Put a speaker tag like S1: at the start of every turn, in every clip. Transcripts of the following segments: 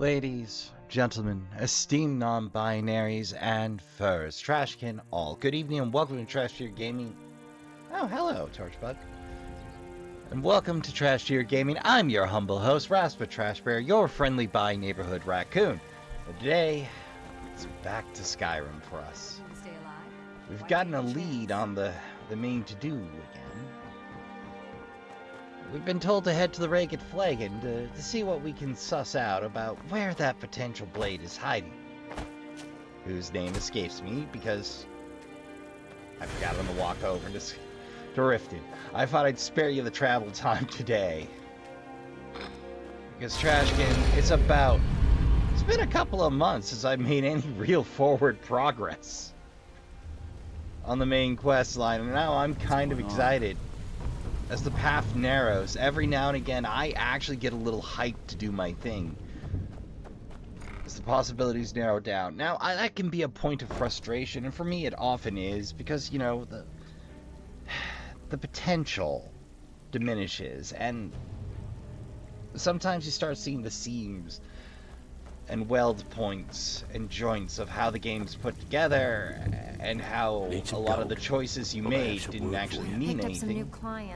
S1: Ladies, gentlemen, esteemed non-binaries, and furs, Trashkin, all. Good evening and welcome to Trash Tier Gaming. Oh, hello, Torchbug. And welcome to Trash Tier Gaming. I'm your humble host, Raspa Trashbear, your friendly bi-neighborhood raccoon. And today, it's back to Skyrim for us. We've gotten a lead on the main to-do again. We've been told to head to the Ragged Flagon to see what we can suss out about where that potential blade is hiding. Whose name escapes me because I forgot on the walk over to Riften. I thought I'd spare you the travel time today. Because Trashkin, it's been a couple of months since I've made any real forward progress on the main quest line, and now I'm kind of excited. As the path narrows, every now and again, I actually get a little hyped to do my thing. As the possibilities narrow down. Now, that can be a point of frustration, and for me it often is, because, you know, the potential diminishes, and sometimes you start seeing the seams and weld points and joints of how the game's put together, and how a lot of the choices you made didn't actually mean anything.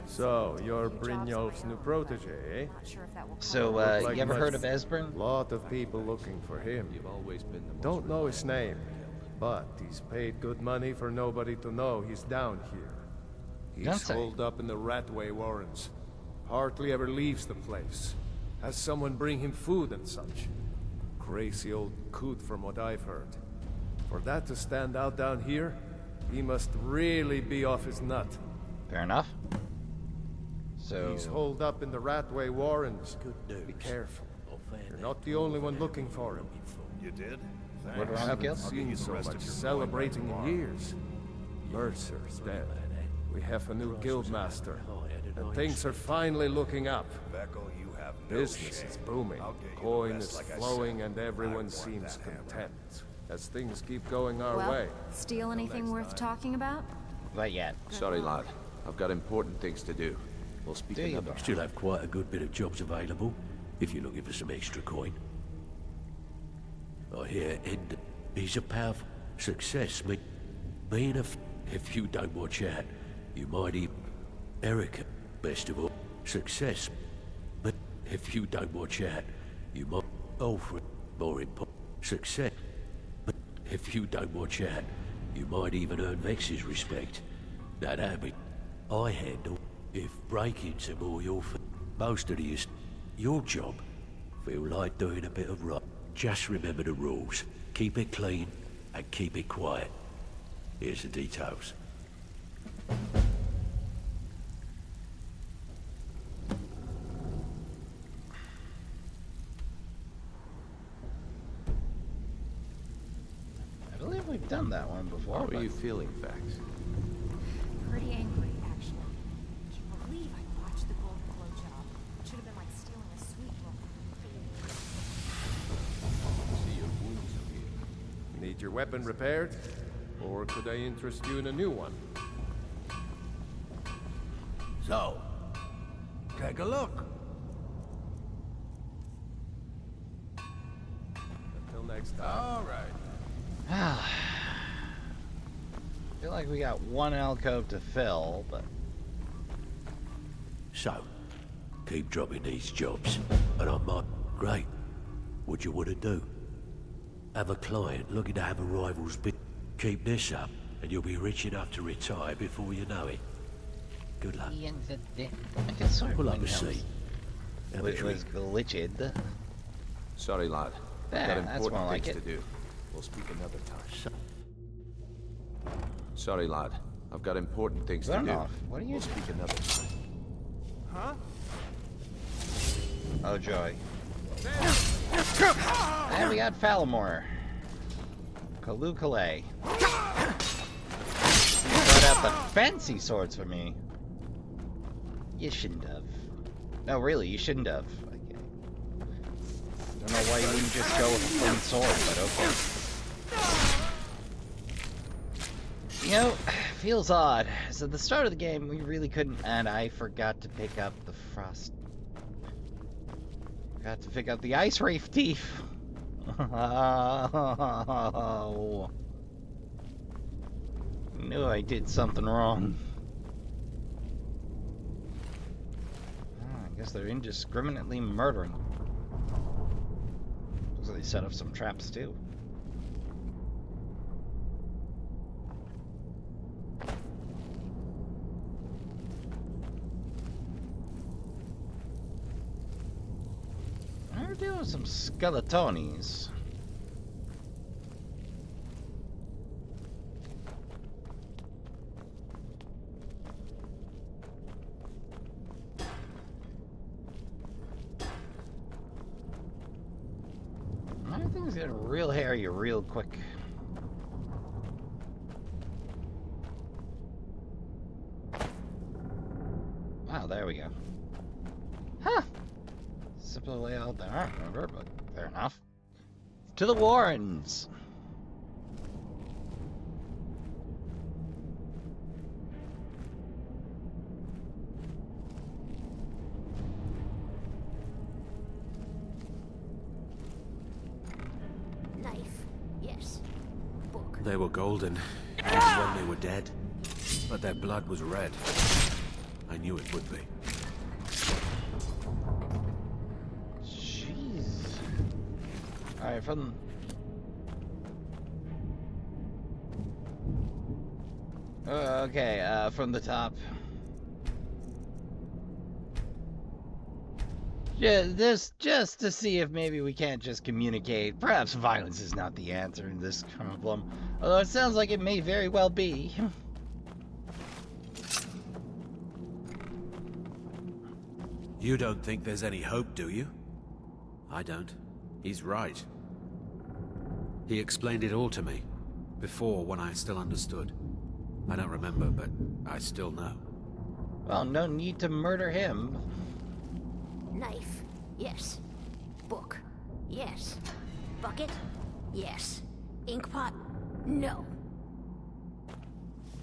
S2: So, you're Brynjolf's new protege, eh?
S1: So, you ever heard of Esbern?
S2: Lot of people looking for him. Don't know his name, but he's paid good money for nobody to know he's down here. He's holed up in the Ratway Warrens. Hardly ever leaves the place. Has someone bring him food and such. Crazy old coot from what I've heard. For that to stand out down here, he must really be off his nut.
S1: Fair enough. So
S2: he's holed up in the Ratway Warrens. Be careful. You're not the only one looking for him.
S3: You did?
S1: What
S2: I haven't seen so much celebrating in years. Mercer's dead. We have a new guildmaster, and things are finally looking up. Business is booming, coin is flowing, and everyone seems content. As things keep going our way.
S4: Steal anything worth talking about?
S1: Not yet.
S3: Sorry, lad. I've got important things to do. We'll speak another.
S5: Still have quite a good bit of jobs available, if you're looking for some extra coin. I hear End is a powerful success. Being if you don't watch out, you might even... Erica, best of all, success. But if you don't watch out, you might... Alfred, more important, success. But if you don't watch out, you might even earn Vex's respect. That habit I handle. If break-ins are more your most of your job, feel like doing a bit of right. Just remember the rules. Keep it clean and keep it quiet. Here's the details.
S1: I believe we've done that one before.
S3: How are you feeling, Vex?
S4: Pretty angry, actually. Can't believe I watched the gold glow job. It should have been like stealing a sweet roll.
S3: See your wounds here.
S2: Need your weapon repaired? Or could I interest you in a new one?
S5: So, take a look.
S2: Until next time.
S5: All right.
S1: I feel like we got one alcove to fill, but...
S5: So, keep dropping these jobs, and I might... Great. What you want to do? Have a client looking to have a rival's bid. Keep this up, and you'll be rich enough to retire before you know it. Good luck.
S1: I can sort of
S5: Pull up a seat. Have a
S1: Which was
S5: drink.
S1: glitched.
S3: Sorry, lad.
S1: Yeah,
S3: I've got
S1: that's
S3: important
S1: more like
S3: things
S1: it.
S3: to do. We'll speak another time. Sorry, lad. I've got important things to
S1: Run
S3: do.
S1: off. What are you
S3: We'll speak another time.
S2: Huh?
S1: Oh, joy. And we got Falamore. Kalu Kalay. Brought out the fancy swords for me. You shouldn't have. No, really, you shouldn't have. Okay. Don't know why you wouldn't just go with a plain sword, but okay. You know, feels odd. So at the start of the game, we really couldn't, and I forgot to pick up the frost. Forgot to pick up the ice reef thief. Oh. Knew I did something wrong. I guess they're indiscriminately murdering. Looks like they set up some traps too. We're doing some skeletonis. Things get real hairy real quick. Wow, there we go. Huh. Simple layout there, I don't remember, but fair enough. To the Warrens!
S5: They were golden, even when they were dead. But their blood was red. I knew it would be.
S1: Jeez. Alright, from... okay, from the top. Yeah, this just to see if maybe we can't just communicate. Perhaps violence is not the answer in this problem. Although it sounds like it may very well be.
S5: You don't think there's any hope, do you? I don't. He's right. He explained it all to me. Before, when I still understood. I don't remember, but I still know.
S1: Well, no need to murder him.
S6: Knife, yes. Book, yes. Bucket, yes. Inkpot, no.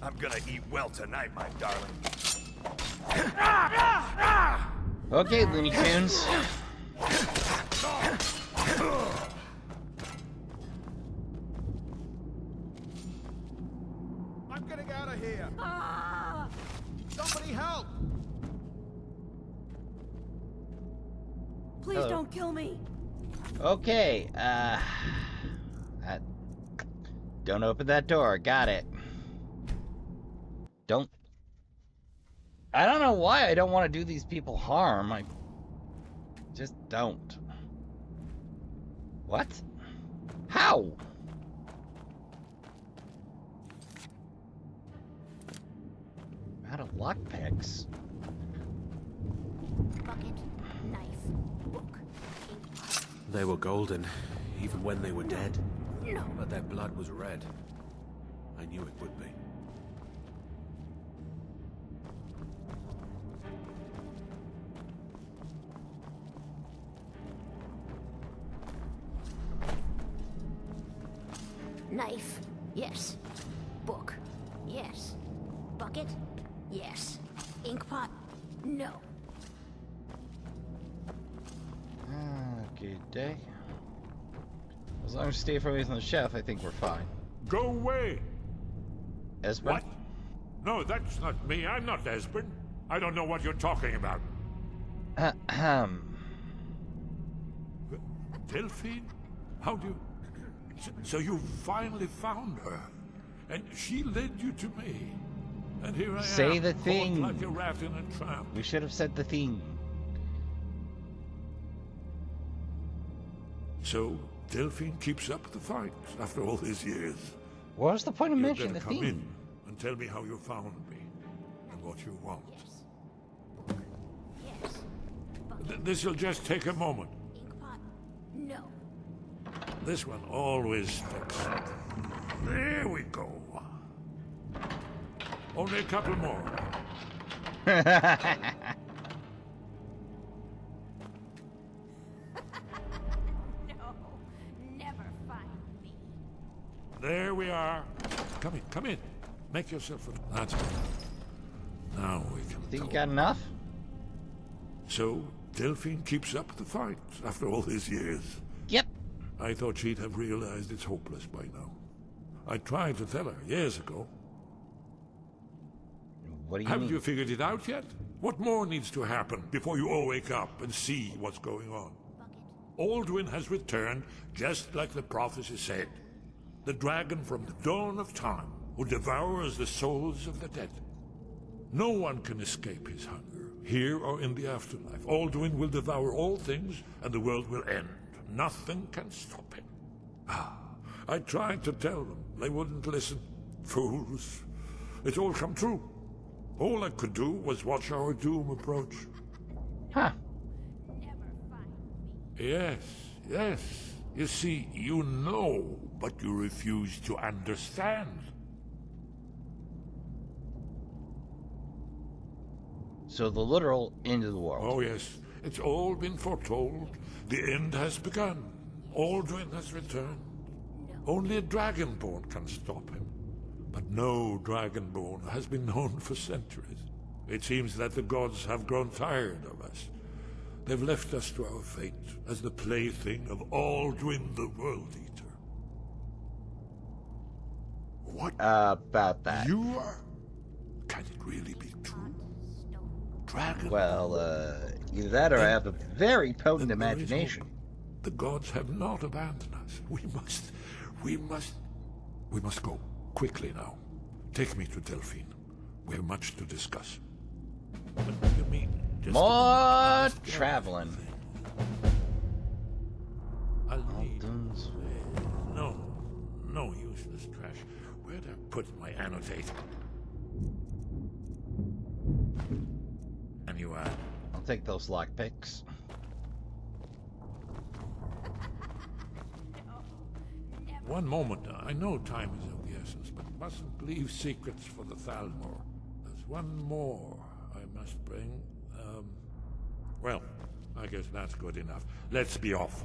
S7: I'm gonna eat well tonight, my darling.
S1: Okay, Looney Tunes.
S2: I'm getting out of here! Somebody help!
S6: Please don't kill me.
S1: Okay, don't open that door. Got it. Don't. I don't know why I don't want to do these people harm. I just don't. What? How? Out of lockpicks.
S6: Bucket, knife, book, inkpot.
S5: They were golden, even when they were dead.
S6: No.
S5: But their blood was red. I knew it would be.
S6: Knife, yes. Book, yes. Bucket, yes. Inkpot, no.
S1: Good day. As long as we stay away from the chef, I think we're fine.
S8: Go away!
S1: Espen?
S8: What? No, that's not me. I'm not Espen. I don't know what you're talking about. Delphine? How do you... So you finally found her. And she led you to me. And here I am.
S1: Say the
S8: caught
S1: thing.
S8: like a rat in a trap.
S1: We should have said the thing.
S8: So Delphine keeps up the fight after all these years.
S1: What was the point of
S8: You'd
S1: mentioning the
S8: better come
S1: thing?
S8: in and tell me how you found me and what you want.
S6: Yes. Book, yes. Bucket,
S8: This'll just take a moment.
S6: inkpot, no.
S8: This one always sticks. There we go. Only a couple more.
S6: No. Never find me.
S8: There we are. Come in, come in. Make yourself a... That's better. Now we can
S1: Think you
S8: talk.
S1: got enough?
S8: So, Delphine keeps up the fight after all these years.
S1: Yep.
S8: I thought she'd have realized it's hopeless by now. I tried to tell her years ago.
S1: What do you
S8: Have
S1: mean?
S8: you figured it out yet? What more needs to happen before you all wake up and see what's going on? Alduin has returned just like the prophecy said. The dragon from the dawn of time who devours the souls of the dead. No one can escape his hunger, here or in the afterlife. Alduin will devour all things and the world will end. Nothing can stop him. I tried to tell them. They wouldn't listen. Fools. It's all come true. All I could do was watch our doom approach.
S1: Huh.
S8: Yes, yes. You see, you know, but you refuse to understand.
S1: So the literal end of the world.
S8: Oh yes, it's all been foretold. The end has begun. Alduin has returned. Only a dragonborn can stop him. But no dragonborn has been known for centuries. It seems that the gods have grown tired of us. They've left us to our fate as the plaything of Alduin the World Eater. What?
S1: About that.
S8: You are? Can it really be true? Dragon?
S1: Well, either that or I have a very potent
S8: Then there is
S1: imagination.
S8: hope. The gods have not abandoned us. We must go. Quickly now. Take me to Delphine. We have much to discuss. But you mean just
S1: More traveling.
S8: I'll need...
S1: Alden's
S8: No useless trash. Where'd I put my annotate? And you are...
S1: I'll take those lockpicks.
S8: One moment. I know time is of the essence, but mustn't leave secrets for the Thalmor. There's one more I must bring. Well, I guess that's good enough. Let's be off.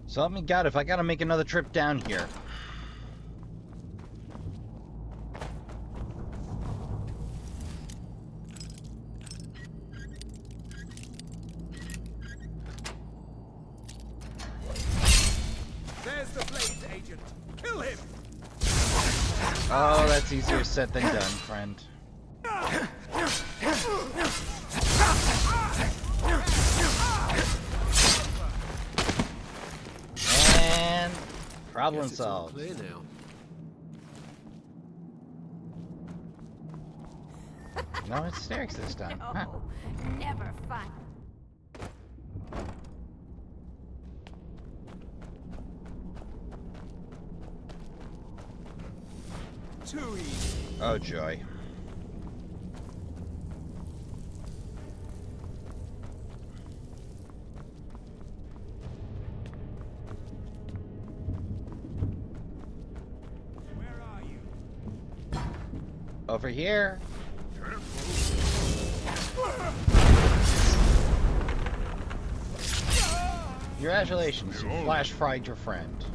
S1: So help me God if I gotta make another trip down here.
S2: There's the Blades agent. Kill him!
S1: Oh, that's easier said than done, friend. And problem
S5: Guess it's all
S1: solved.
S5: clear now.
S1: No, it's Sterix this time. Huh.
S6: No, never fun.
S2: Too easy.
S1: Oh joy.
S2: Where are you?
S1: Over here. Congratulations, you flash fried your friend.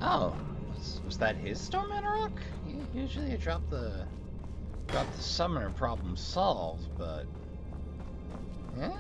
S1: Oh, was that his Storm Anarok? Usually you drop the summoner problem solved, but yeah.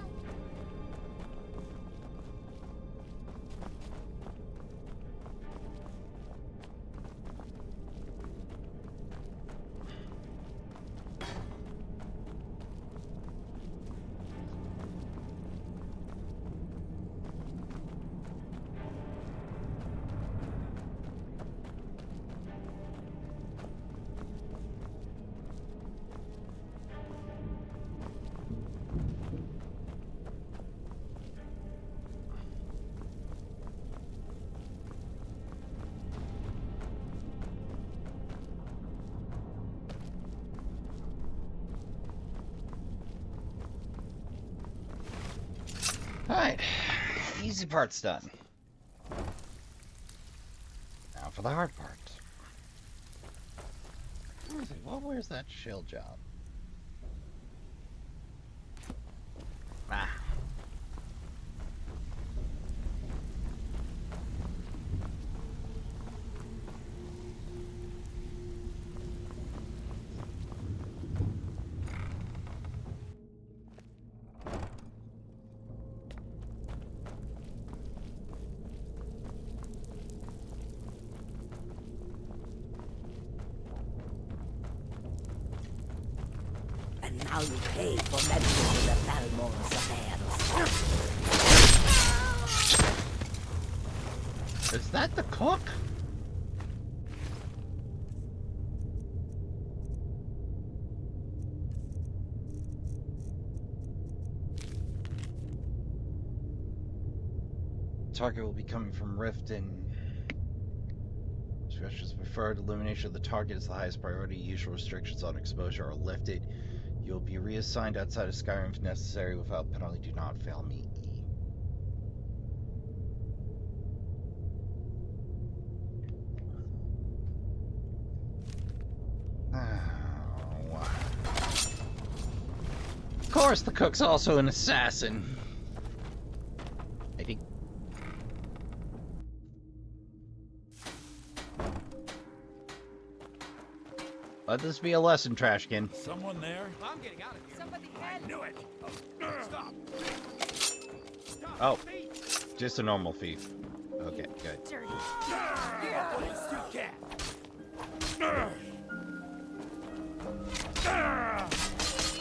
S1: Alright. Easy part's done. Now for the hard part. Where is it? Well, where's that shield job? Ah.
S9: And now you pay for meddling with the Balmore's affairs.
S1: Is that the cook? Target will be coming from Riften. Specialist preferred. Illumination of the target is the highest priority. Usual restrictions on exposure are lifted. You'll be reassigned outside of Skyrim if necessary without penalty. Do not fail me. E. Of course, the cook's also an assassin. I think. Let this be a lesson, Trashkin.
S8: Someone there?
S7: I'm getting out of here.
S6: Somebody
S7: I
S6: had
S7: knew it. Stop. Stop.
S1: Oh, just a normal thief. Okay, good.
S6: dirty.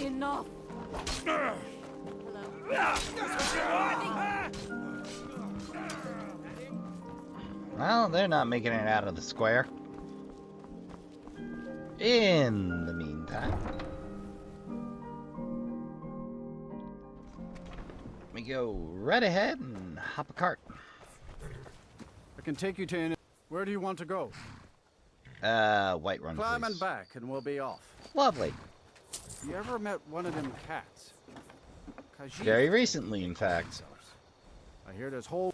S6: Enough. Hello.
S1: Well, they're not making it out of the square. In the meantime, we go right ahead and hop a cart.
S10: I can take you to any... Where do you want to go?
S1: White Run,
S10: Climb
S1: please.
S10: and back, and we'll be off.
S1: Lovely.
S10: You ever met one of them cats? Khajiit.
S1: Very recently, in fact.
S10: I hear this whole...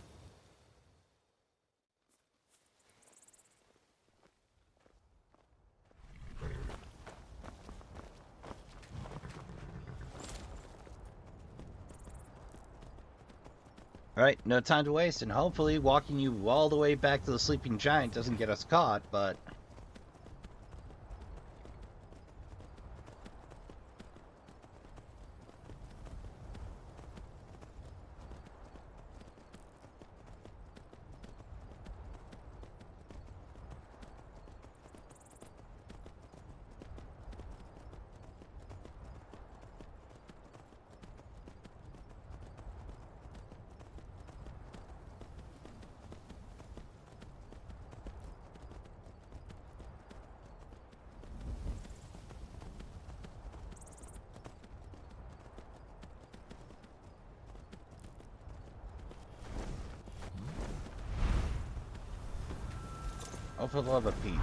S1: Alright, no time to waste, and hopefully walking you all the way back to the Sleeping Giant doesn't get us caught, but... Oh, for the love of Pete.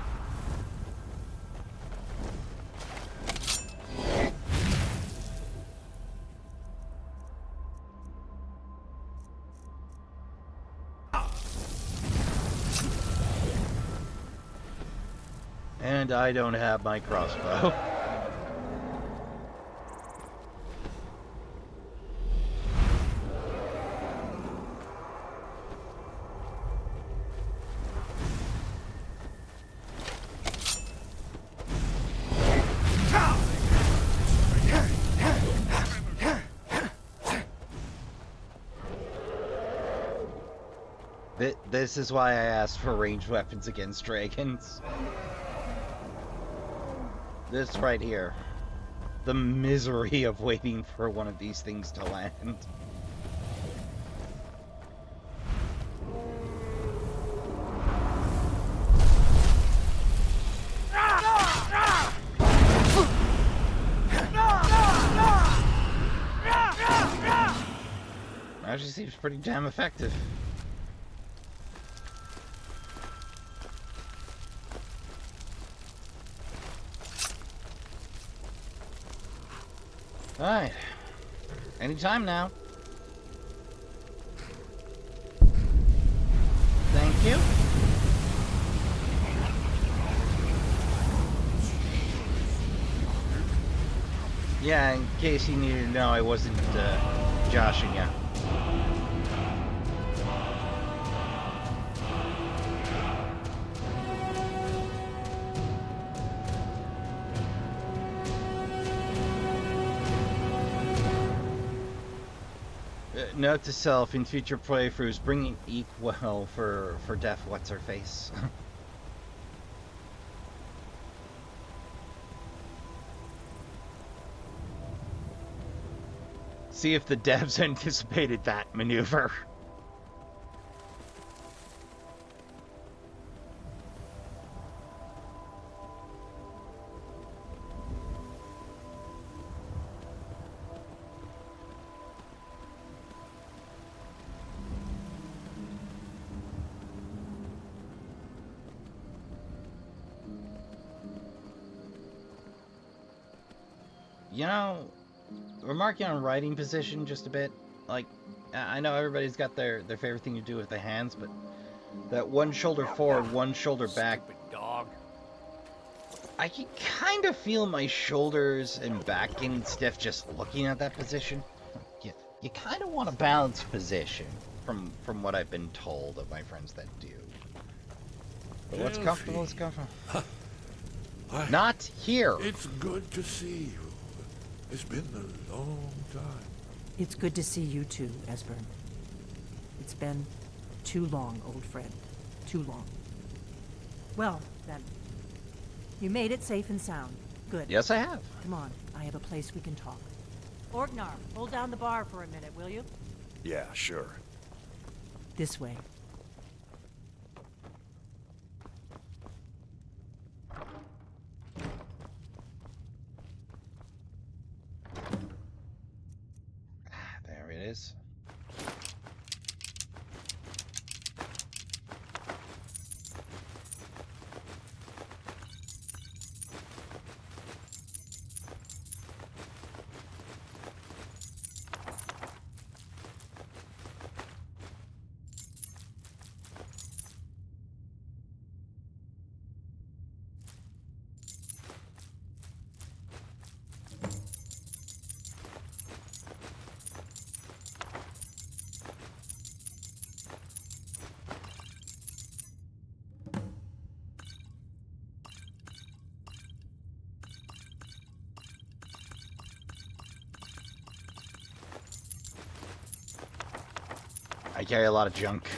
S1: And I don't have my crossbow. This is why I asked for ranged weapons against dragons. This right here. The misery of waiting for one of these things to land. Actually seems pretty damn effective. Alright. Anytime now. you. Yeah, in case you needed to know, I wasn't joshing you. Note to self: in future playthroughs, bring equal for deaf. What's her face? See if the devs anticipated that maneuver. You know, remarking on writing position just a bit, like, I know everybody's got their favorite thing to do with the hands, but that one shoulder forward, one shoulder back,
S7: Dog.
S1: I can kind of feel my shoulders and back getting stiff just looking at that position. You kind of want a balanced position, from what I've been told of my friends that do. But what's comfortable is comfortable. Not here!
S8: It's good to see you. It's been a long time.
S6: It's good to see you too, Esbern. It's been too long, old friend. Too long. Well, then. You made it safe and sound. Good.
S1: Yes, I have.
S6: Come on, I have a place we can talk. Orgnar, hold down the bar for a minute, will you?
S7: Yeah, sure.
S6: This way.
S1: There it is. I carry a lot of junk.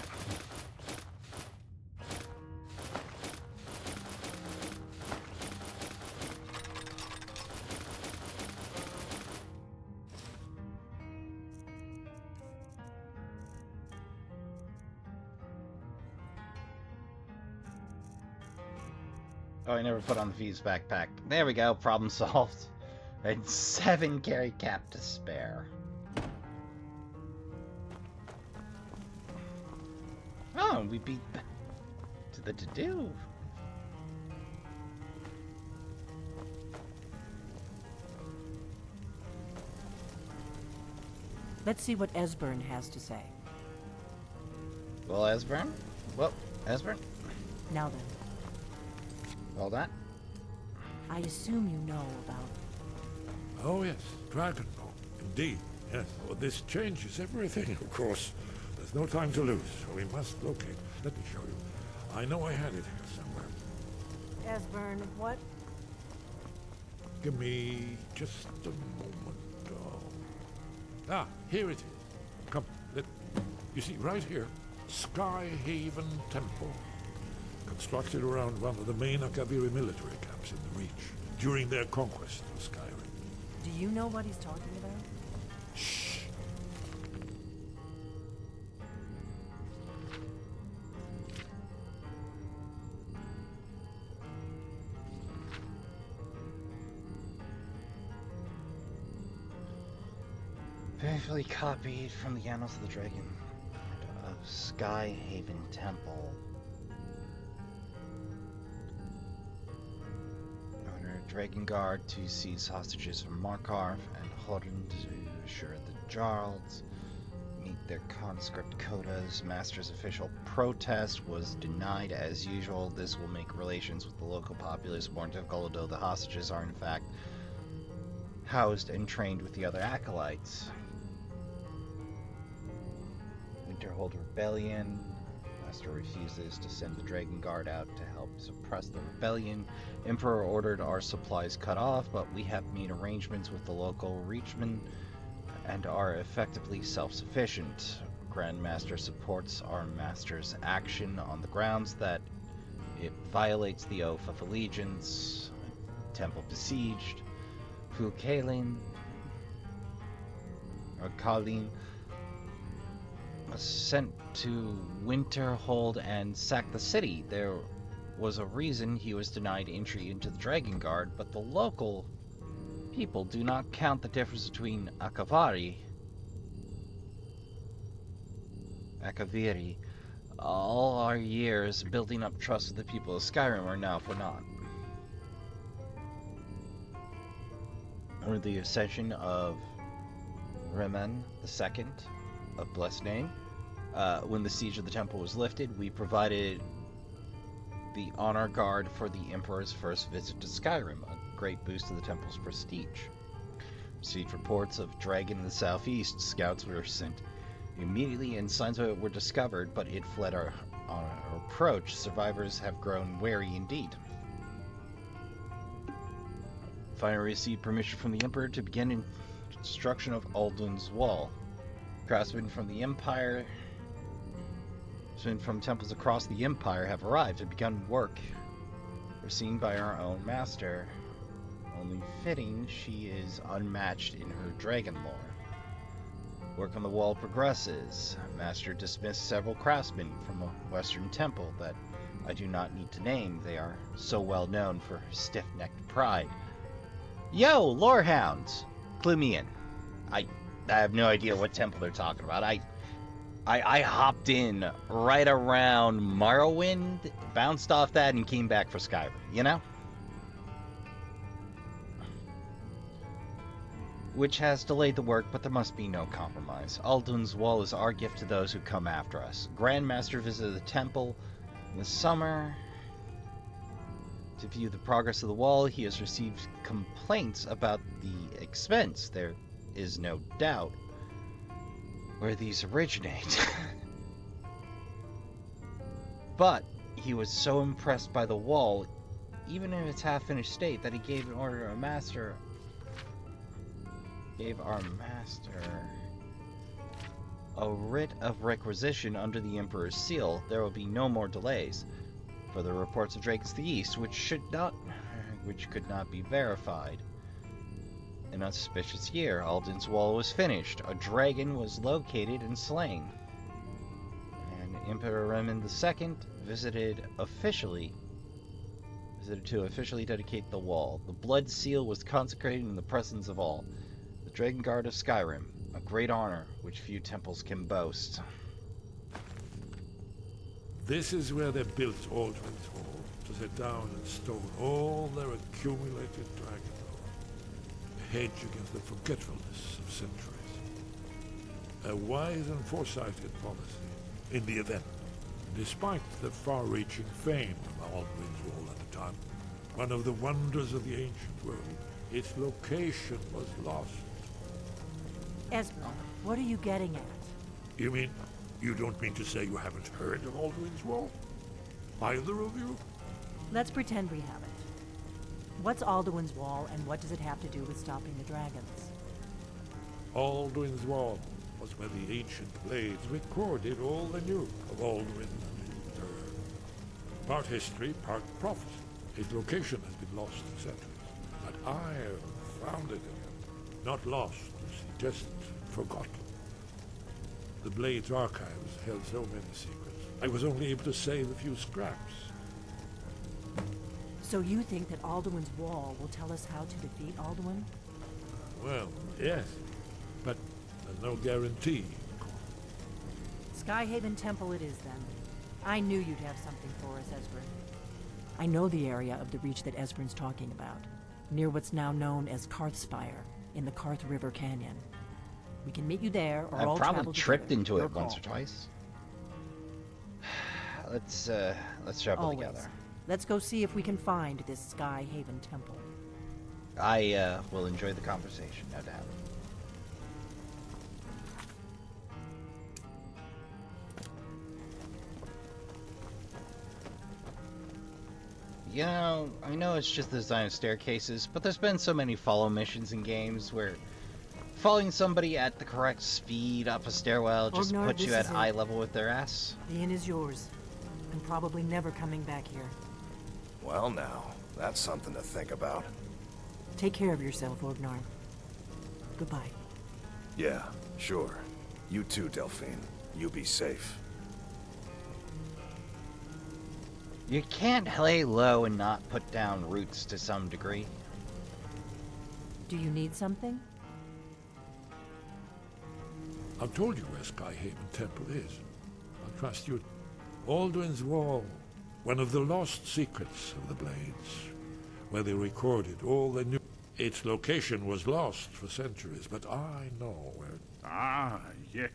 S1: Oh, I never put on the V's backpack. There we go, problem solved. I had 7 carry cap to spare. Oh, we beat to the to-do.
S6: Let's see what Esbern has to say.
S1: Well, Esbern? Well, Esbern?
S6: Now then.
S1: Well done.
S6: I assume you know about...
S8: Oh yes, Dragonbolt. Indeed, yes. Well, this changes everything, of course. There's no time to lose, so we must locate. Let me show you. I know I had it here somewhere.
S6: Esbern, what?
S8: Give me just a moment. Ah, here it is. Come, you see, right here, Skyhaven Temple. Constructed around one of the main Akaviri military camps in the Reach during their conquest of Skyrim.
S6: Do you know what he's talking about?
S8: Shh.
S1: Faithfully copied from the Annals of the Dragon of Skyhaven Temple. Order Dragon Guard to seize hostages from Markarth and Hodden to assure the Jarls meet their conscript quotas. Master's official protest was denied as usual. This will make relations with the local populace more difficult, although the hostages are in fact housed and trained with the other acolytes. Winterhold Rebellion. Master refuses to send the Dragon Guard out to help suppress the rebellion. Emperor ordered our supplies cut off, but we have made arrangements with the local reachmen and are effectively self-sufficient. Grand Master supports our master's action on the grounds that it violates the oath of allegiance. Temple besieged. Kalin was sent to Winterhold and sack the city. There was a reason he was denied entry into the Dragon Guard, but the local people do not count the difference between Akaviri, all our years building up trust with the people of Skyrim are now for naught. Under the ascension of Riften II, a blessed name, when the siege of the temple was lifted, we provided the honor guard for the Emperor's first visit to Skyrim, a great boost to the temple's prestige. Received reports of dragon in the southeast. Scouts were sent immediately and signs of it were discovered, but it fled on our approach. Survivors have grown wary indeed. Finally received permission from the Emperor to begin construction of Alduin's Wall. Craftsmen from the Empire, from temples across the Empire have arrived and begun work. Overseen by our own master. Only fitting she is unmatched in her dragon lore. Work on the wall progresses. Master dismissed several craftsmen from a western temple that I do not need to name. They are so well known for stiff-necked pride. Yo, lorehounds! Clue me in. I have no idea what temple they're talking about. I hopped in right around Morrowind, bounced off that, and came back for Skyrim, you know? Which has delayed the work, but there must be no compromise. Alduin's Wall is our gift to those who come after us. Grand Master visited the temple in the summer to view the progress of the wall. He has received complaints about the expense. There is no doubt where these originate. But he was so impressed by the wall, even in its half-finished state, that he gave an order to our master a writ of requisition under the Emperor's seal. There will be no more delays. For the reports of Drake to the east, which could not be verified. An auspicious year, Alduin's Wall was finished. A dragon was located and slain. And Emperor Rend II visited to officially dedicate the wall. The blood seal was consecrated in the presence of all. The Dragon Guard of Skyrim, a great honor which few temples can boast.
S8: This is where they built Alduin's Wall, to set down in stone all their accumulated dragon lore, a hedge against the forgetfulness of centuries. A wise and foresighted policy in the event. Despite the far-reaching fame of Alduin's Wall at the time, one of the wonders of the ancient world, its location was lost.
S6: Esmeralda, what are you getting at?
S8: You mean, you don't mean to say you haven't heard of Alduin's Wall? Either of you?
S6: Let's pretend we haven't. What's Alduin's Wall, and what does it have to do with stopping the dragons?
S8: Alduin's Wall was where the ancient blades recorded all they knew of Alduin and his return. Part history, part prophecy. Its location has been lost in centuries, but I have found it again. Not lost, you see, just forgotten. The Blade's archives held so many secrets. I was only able to save a few scraps.
S6: So you think that Alduin's Wall will tell us how to defeat Alduin?
S8: Well, yes, but there's no guarantee.
S6: Skyhaven Temple it is, then. I knew you'd have something for us, Esbern. I know the area of the Reach that Esbern's talking about, near what's now known as Karthspire, in the Karth River Canyon. We can meet you there, or
S1: I've
S6: I'll
S1: probably
S6: travel
S1: tripped
S6: together.
S1: into
S6: Your
S1: it once
S6: call.
S1: or twice. Let's travel
S6: Always.
S1: together.
S6: Let's go see if we can find this Skyhaven temple.
S1: I will enjoy the conversation, no doubt. You know, I know it's just the design of staircases, but there's been so many follow missions in games where following somebody at the correct speed up a stairwell just
S6: Orgnar,
S1: puts you
S6: this
S1: at
S6: is
S1: eye
S6: it.
S1: level with their ass.
S6: The inn is yours, and probably never coming back here.
S11: Well now, that's something to think about.
S6: Take care of yourself, Orgnar. Goodbye.
S11: Yeah, sure. You too, Delphine. You be safe.
S1: You can't lay low and not put down roots to some degree.
S6: Do you need something?
S8: I've told you where Skyhaven Temple is. I trust you. Alduin's Wall, one of the lost secrets of the Blades, where they recorded all they knew. Its location was lost for centuries, but I know where.
S12: Ah, yes.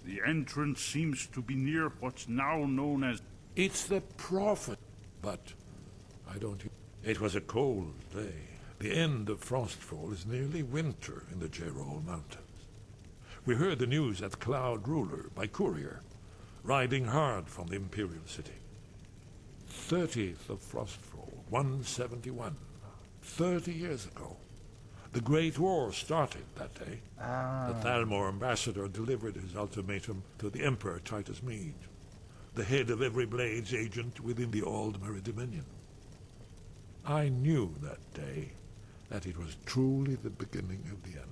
S12: The entrance seems to be near what's now known as...
S8: It's the Prophet, but I don't... It was a cold day. The end of Frostfall is nearly winter in the Gerol Mountains. We heard the news at Cloud Ruler by courier, riding hard from the Imperial City. 30th of Frostfall, 171. 30 years ago. The Great War started that day. The Thalmor ambassador delivered his ultimatum to the Emperor Titus Mede, the head of every Blades agent within the Aldmeri Dominion. I knew that day that it was truly the beginning of the end.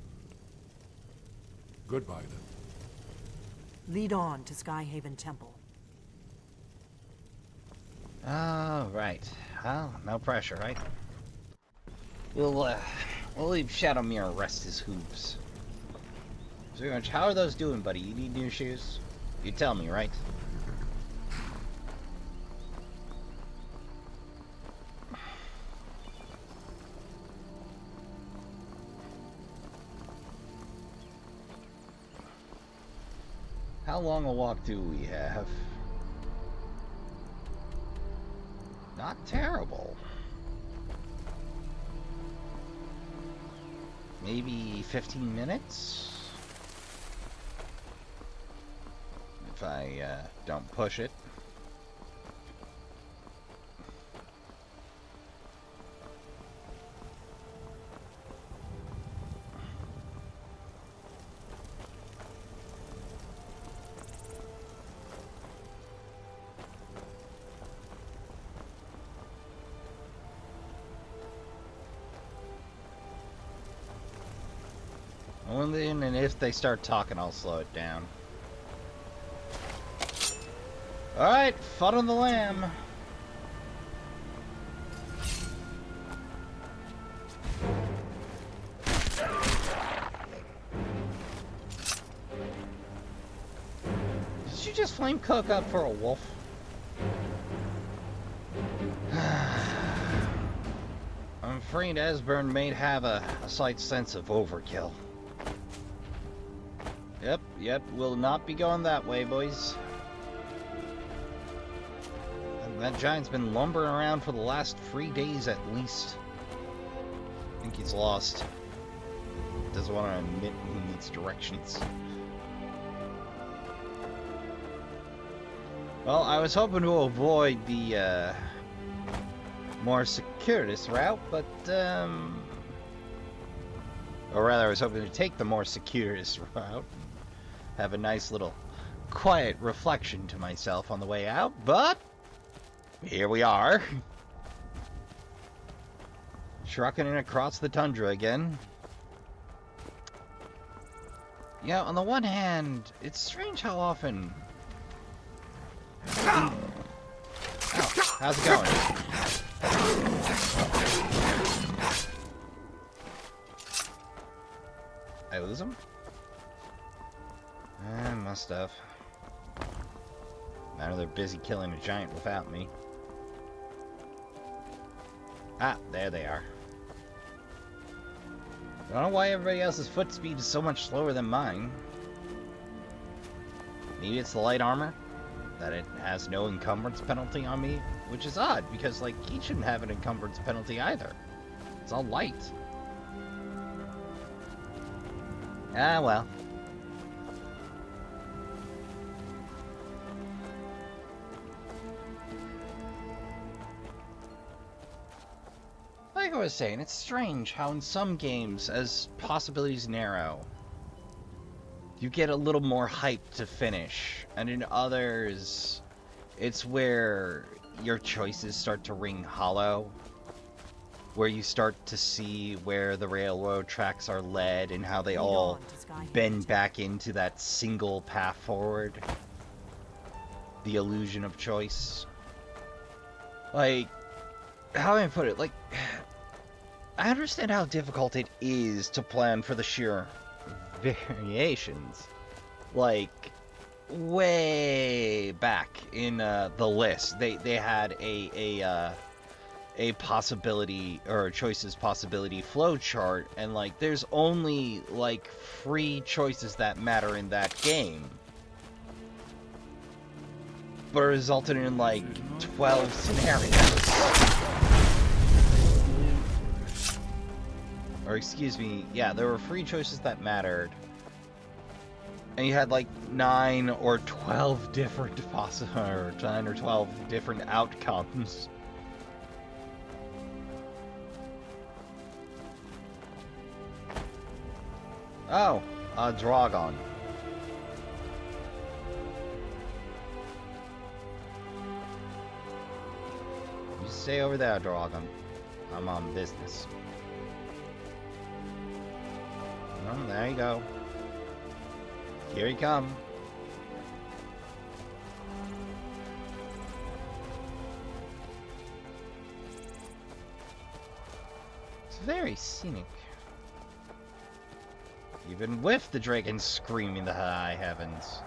S8: Goodbye, then.
S6: Lead on to Skyhaven Temple.
S1: Oh, right. Well, no pressure, right? We'll leave Shadowmere rest his hooves. So, how are those doing, buddy? You need new shoes? You tell me, right? How long a walk do we have? Not terrible. Maybe 15 minutes? If I don't push it. And if they start talking, I'll slow it down. Alright, fun on the lamb. Did you just flame cook up for a wolf? I'm afraid Esbern may have a slight sense of overkill. Yep, we'll not be going that way, boys. That giant's been lumbering around for the last 3 days at least. I think he's lost. Doesn't want to admit he needs directions. Well, I was hoping to avoid the more circuitous route, but or rather, I was hoping to take the more circuitous route. Have a nice little quiet reflection to myself on the way out, but here we are. Trucking in across the tundra again. Yeah, on the one hand, it's strange how often... Oh, how's it going? I lose him? Must have. Now they're busy killing a giant without me. Ah, there they are. I don't know why everybody else's foot speed is so much slower than mine. Maybe it's the light armor, that it has no encumbrance penalty on me, which is odd, because, like, he shouldn't have an encumbrance penalty either. It's all light. Ah, well. Like I was saying, it's strange how in some games, as possibilities narrow, you get a little more hype to finish, and in others, it's where your choices start to ring hollow, where you start to see where the railroad tracks are led and how they all bend back into that single path forward. The illusion of choice. Like, how do I put it? Like, I understand how difficult it is to plan for the sheer variations. Like, way back in the list, they had a possibility or a choices possibility flow chart, and like there's only like 3 choices that matter in that game, but it resulted in like 12 scenarios. Or excuse me, yeah, there were 3 choices that mattered, and you had like 9 or 12 different or 9 or 12 different outcomes. Oh, a Dragon. You stay over there, Dragon. I'm on business. Oh, there you go. Here he come. It's very scenic. Even with the dragon screaming the high heavens.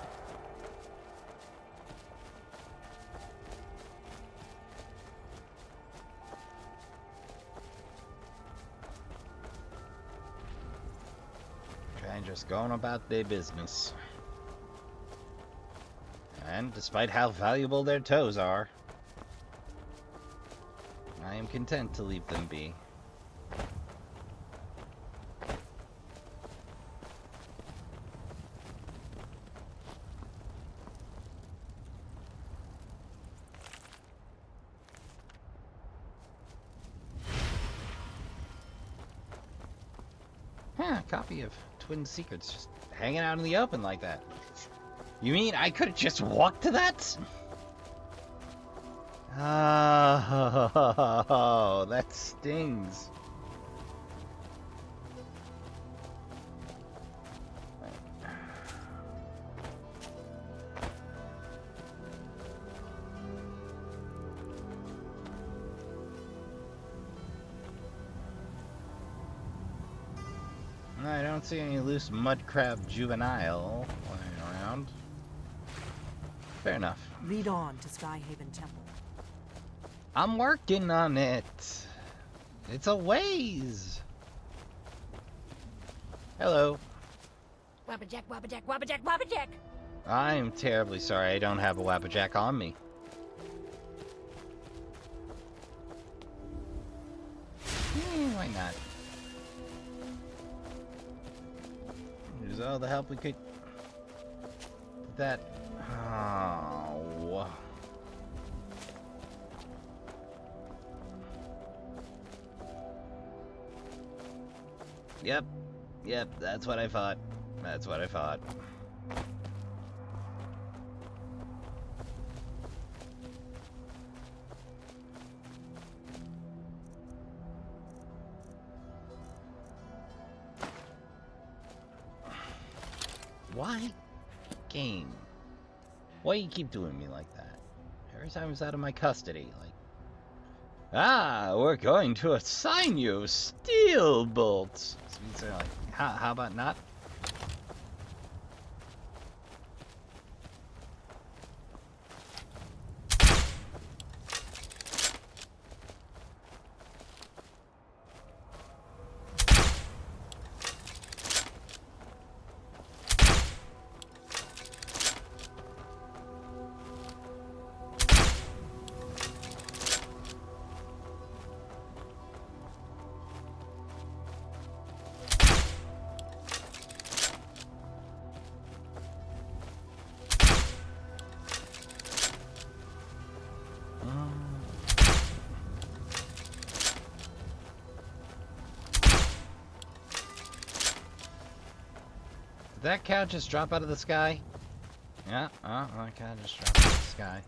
S1: Trying just going about their business. And despite how valuable their toes are, I am content to leave them be. Copy of Twin Secrets just hanging out in the open like that. You mean I could have just walked to that? Oh, that stings. I don't see any loose mudcrab juvenile lying around. Fair enough.
S6: Lead on to Skyhaven Temple.
S1: I'm working on it. It's a ways. Hello.
S9: Wabbajack, wabbajack, wabbajack, wabbajack!
S1: I'm terribly sorry I don't have a Wabbajack on me. Why not? There's all the help we could. That. Oh. Yep. Yep, that's what I thought. That's what I thought. Why? Game. Why you keep doing me like that? Every time it's out of my custody, like... Ah, we're going to assign you steel bolts. So like, how about not? that cow just drop out of the sky? Yeah, that cow just dropped out of the sky.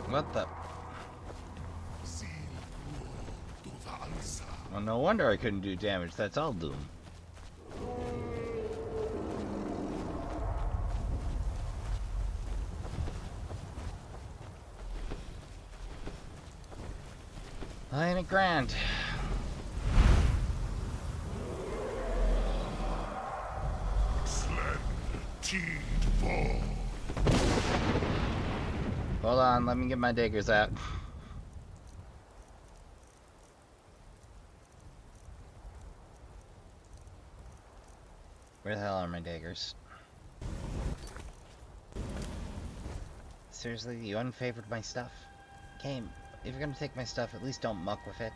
S1: What the? Well, no wonder I couldn't do damage. That's all Doom. Ain't it grand? Hold on, let me get my diggers out. Where the hell are my daggers? Seriously, you unfavored my stuff? Game, if you're gonna take my stuff, at least don't muck with it.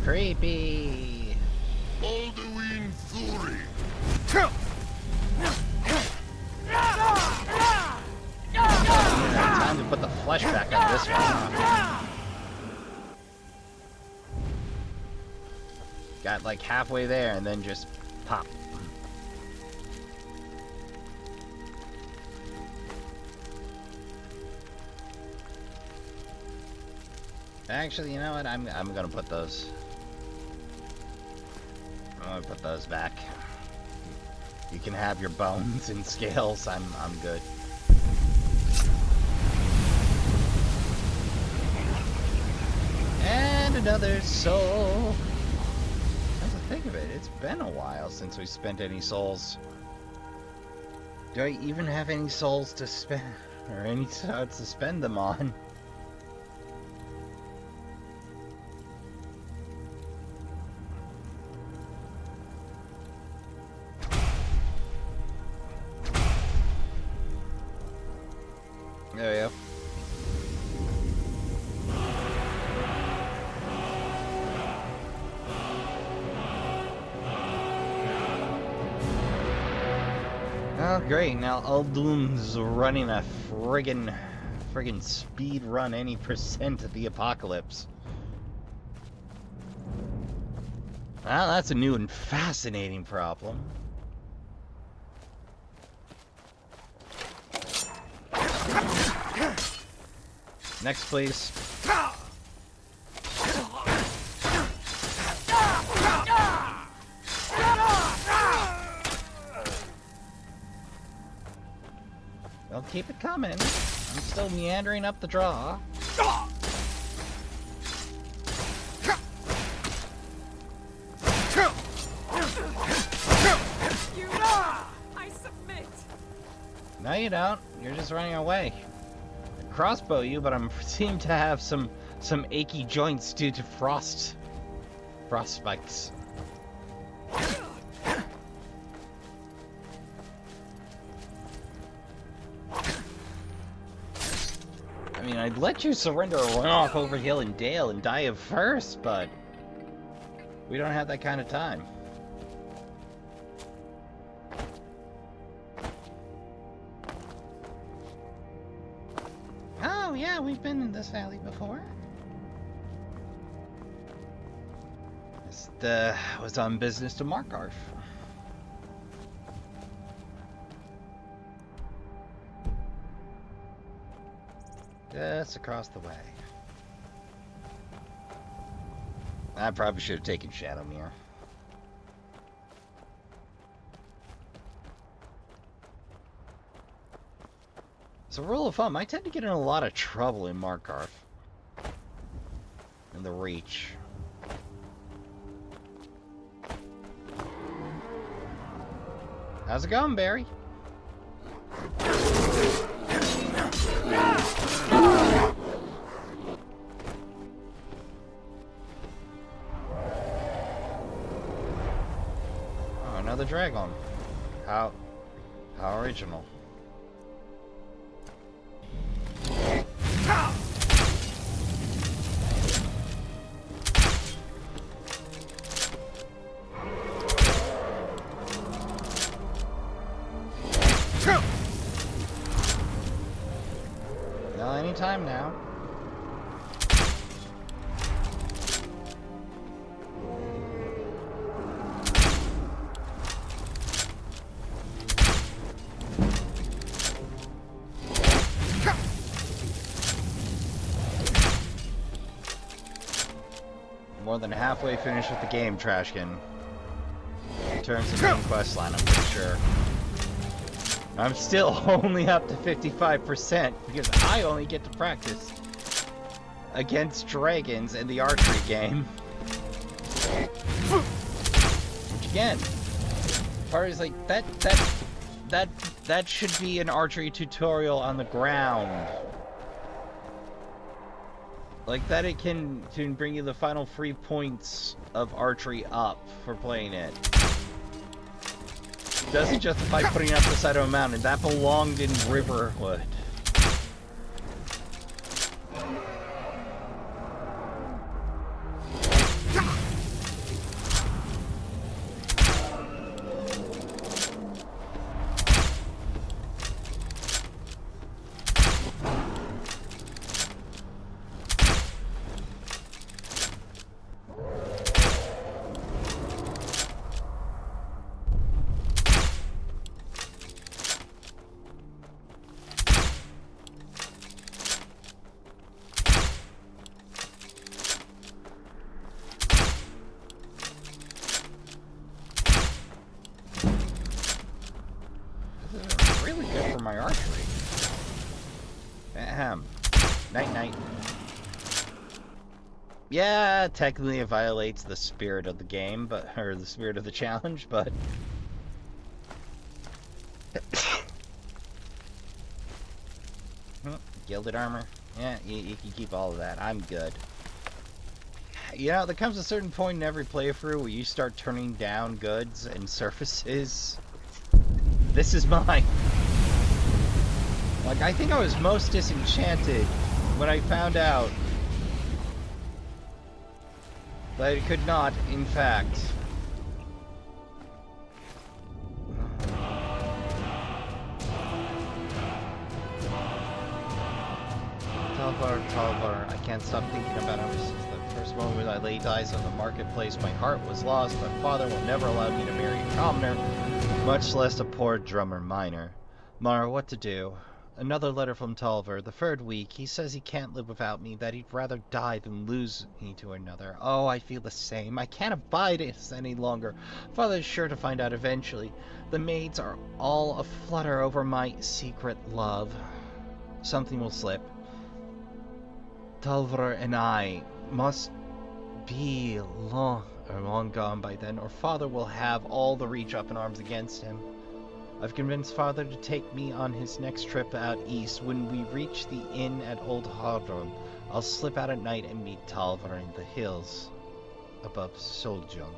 S1: Creepy!
S5: Alduin Fury!
S1: Time to put the flesh back on this one. Got like halfway there and then just pop. Actually, you know what? I'm gonna put those. I'm gonna put those back. You can have your bones and scales. I'm good. And another soul. Come to think of it, it's been a while since we spent any souls. Do I even have any souls to spend, or any starts to spend them on? There we go. Oh, great. Now Uldum's running a friggin' speed run any percent of the apocalypse. Well, that's a new and fascinating problem. Next, please. Well, keep it coming. I'm still meandering up the draw.
S4: I submit.
S1: No, you don't. You're just running away. Crossbow you, but I'm seem to have some achy joints due to frost spikes. I mean, I'd let you surrender or run off over hill and dale and die of thirst, but we don't have that kind of time. Oh, yeah, we've been in this valley before. Just was on business to Markarth. Just across the way. I probably should have taken Shadowmere. It's a rule of thumb. I tend to get in a lot of trouble in Markarth. In the Reach. How's it going, Barry? Oh, another dragon. How original. Well, anytime now. More than halfway finished with the game, Trashkin. In terms of main quest line, I'm pretty sure. I'm still only up to 55% because I only get to practice against dragons in the archery game. Which again, part is like that should be an archery tutorial on the ground. Like that it can bring you the final 3 points of archery up for playing it. Doesn't justify putting it up the side of a mountain. That belonged in Riverwood. Night. Yeah, technically it violates the spirit of the game, or the spirit of the challenge, but... Gilded armor? Yeah, you can keep all of that. I'm good. You know, there comes a certain point in every playthrough where you start turning down goods and surfaces. This is mine. Like, I think I was most disenchanted when I found out that it could not, in fact, Talvar, I can't stop thinking about him since the first moment I laid eyes on the marketplace. My heart was lost. My father will never allow me to marry a commoner, much less a poor drummer miner. Mara, what to do? Another letter from Talvar. The third week. He says he can't live without me, that he'd rather die than lose me to another. Oh, I feel the same. I can't abide this any longer. Father's sure to find out eventually. The maids are all aflutter over my secret love. Something will slip. Talvar and I must be long gone by then, or Father will have all the Reach up in arms against him. I've convinced Father to take me on his next trip out east. When we reach the inn at Old Hardron, I'll slip out at night and meet Talvar in the hills above Soljund.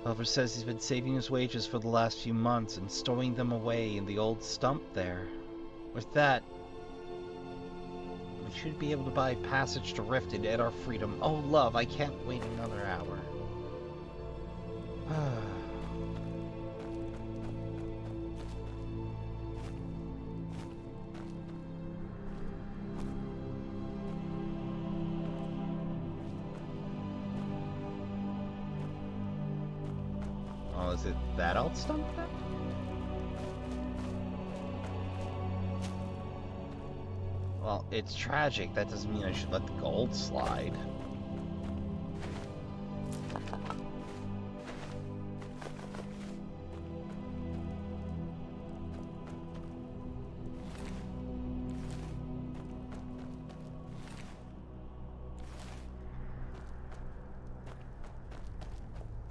S1: Talvar says he's been saving his wages for the last few months and stowing them away in the old stump there. With that, we should be able to buy passage to Riften and our freedom. Oh, love, I can't wait another hour. Oh, is it that old stump then? Well, it's tragic. That doesn't mean I should let the gold slide.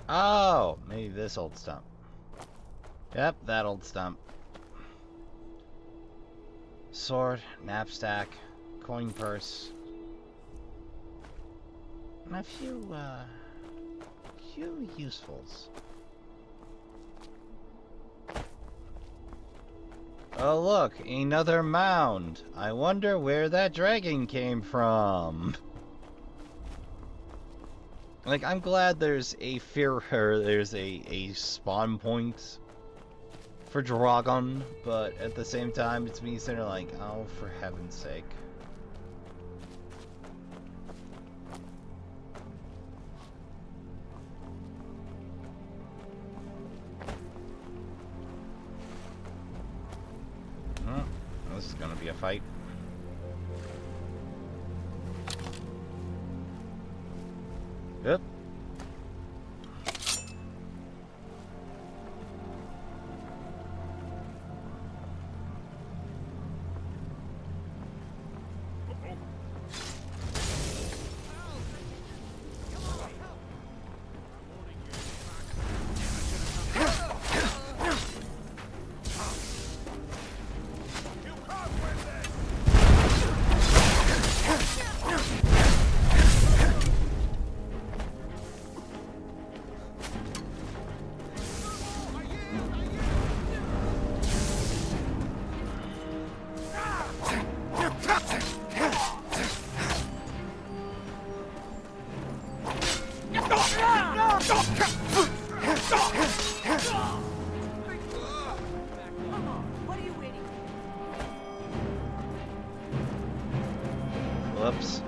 S1: Oh, maybe this old stump. Yep, that old stump. Sword, knapsack, coin purse. And a few usefuls. Oh look, another mound. I wonder where that dragon came from. Like, I'm glad there's a there's a spawn point for dragon, but at the same time, it's me sitting there like, oh, for heaven's sake. This is gonna be a fight. Yep. Whoops.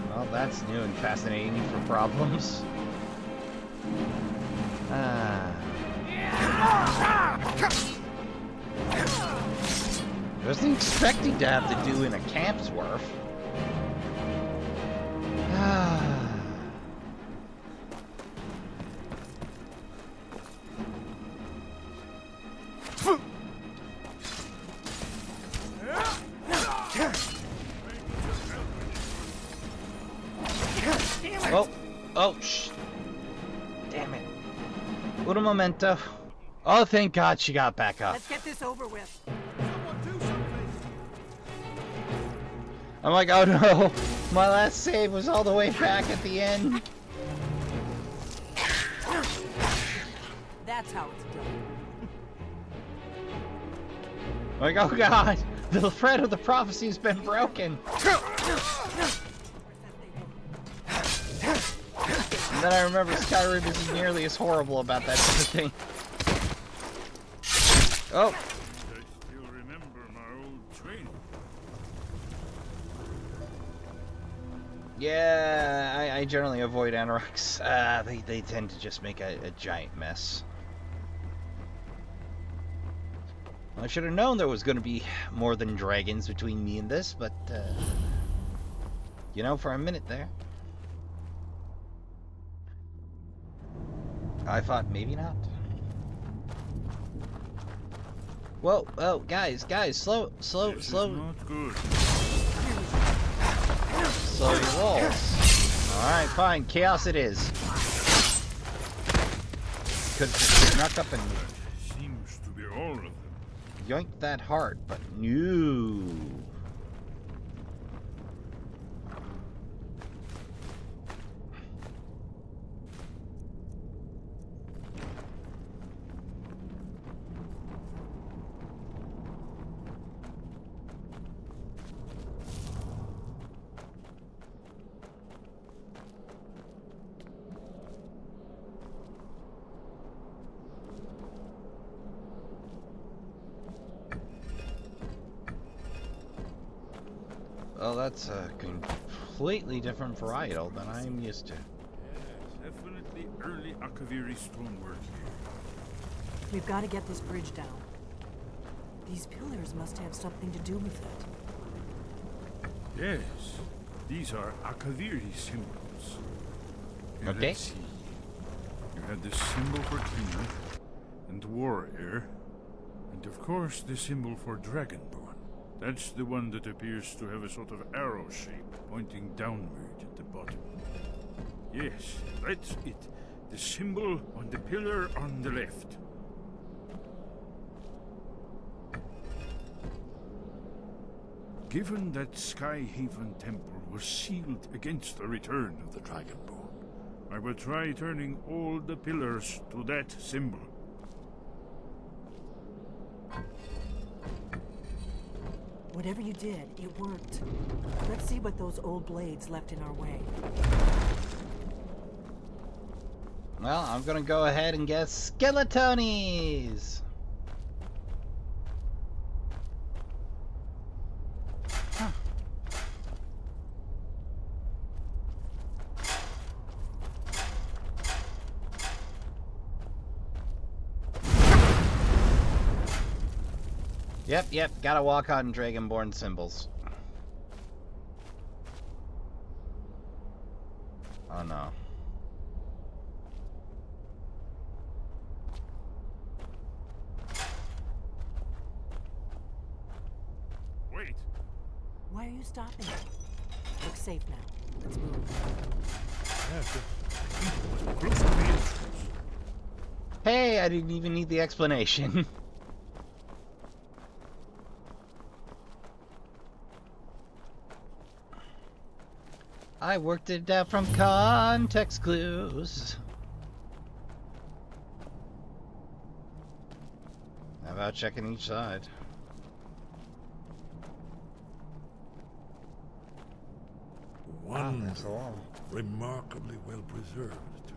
S1: Well, that's new and fascinating for problems. Wasn't expecting to have to do in a camp's worth. Oh, shh. Damn it. What a memento. Oh, thank God she got back up.
S6: Let's get this over with.
S1: I'm like, oh no. My last save was all the way back at the end.
S6: That's how it's done.
S1: Like, oh God. The thread of the prophecy has been broken. And then I remember Skyrim isn't nearly as horrible about that sort of thing. Oh.
S12: I still remember my old training.
S1: Yeah, I generally avoid Anorax. They tend to just make a giant mess. I should have known there was going to be more than dragons between me and this, but, you know, for a minute there. I thought maybe not. Whoa, oh, guys, slow.
S12: This is not good.
S1: Slow your rolls. Alright, fine, chaos it is. Could have snuck up and
S12: Seems to be all of them.
S1: yoinked that heart, but no. Well, that's a completely different varietal than I'm used to.
S12: Definitely early Akaviri stonework here.
S6: We've got to get this bridge down. These pillars must have something to do with it.
S12: Yes, these are Akaviri symbols. Here,
S1: Okay.
S12: let's see. You had the symbol for king and warrior, and of course the symbol for dragonborn. That's the one that appears to have a sort of arrow shape pointing downward at the bottom. Yes, that's it. The symbol on the pillar on the left. Given that Skyhaven Temple was sealed against the return of the Dragonborn, I will try turning all the pillars to that symbol.
S6: Whatever you did, it worked. Let's see what those old blades left in our way.
S1: Well, I'm gonna go ahead and get skeletonies. Yep, gotta walk on Dragonborn symbols. Oh no.
S12: Wait.
S6: Why are you stopping? Looks safe now. Let's move.
S1: Hey, I didn't even need the explanation. I worked it out from context clues. How about checking each side?
S8: Wonderful. Remarkably well preserved, too.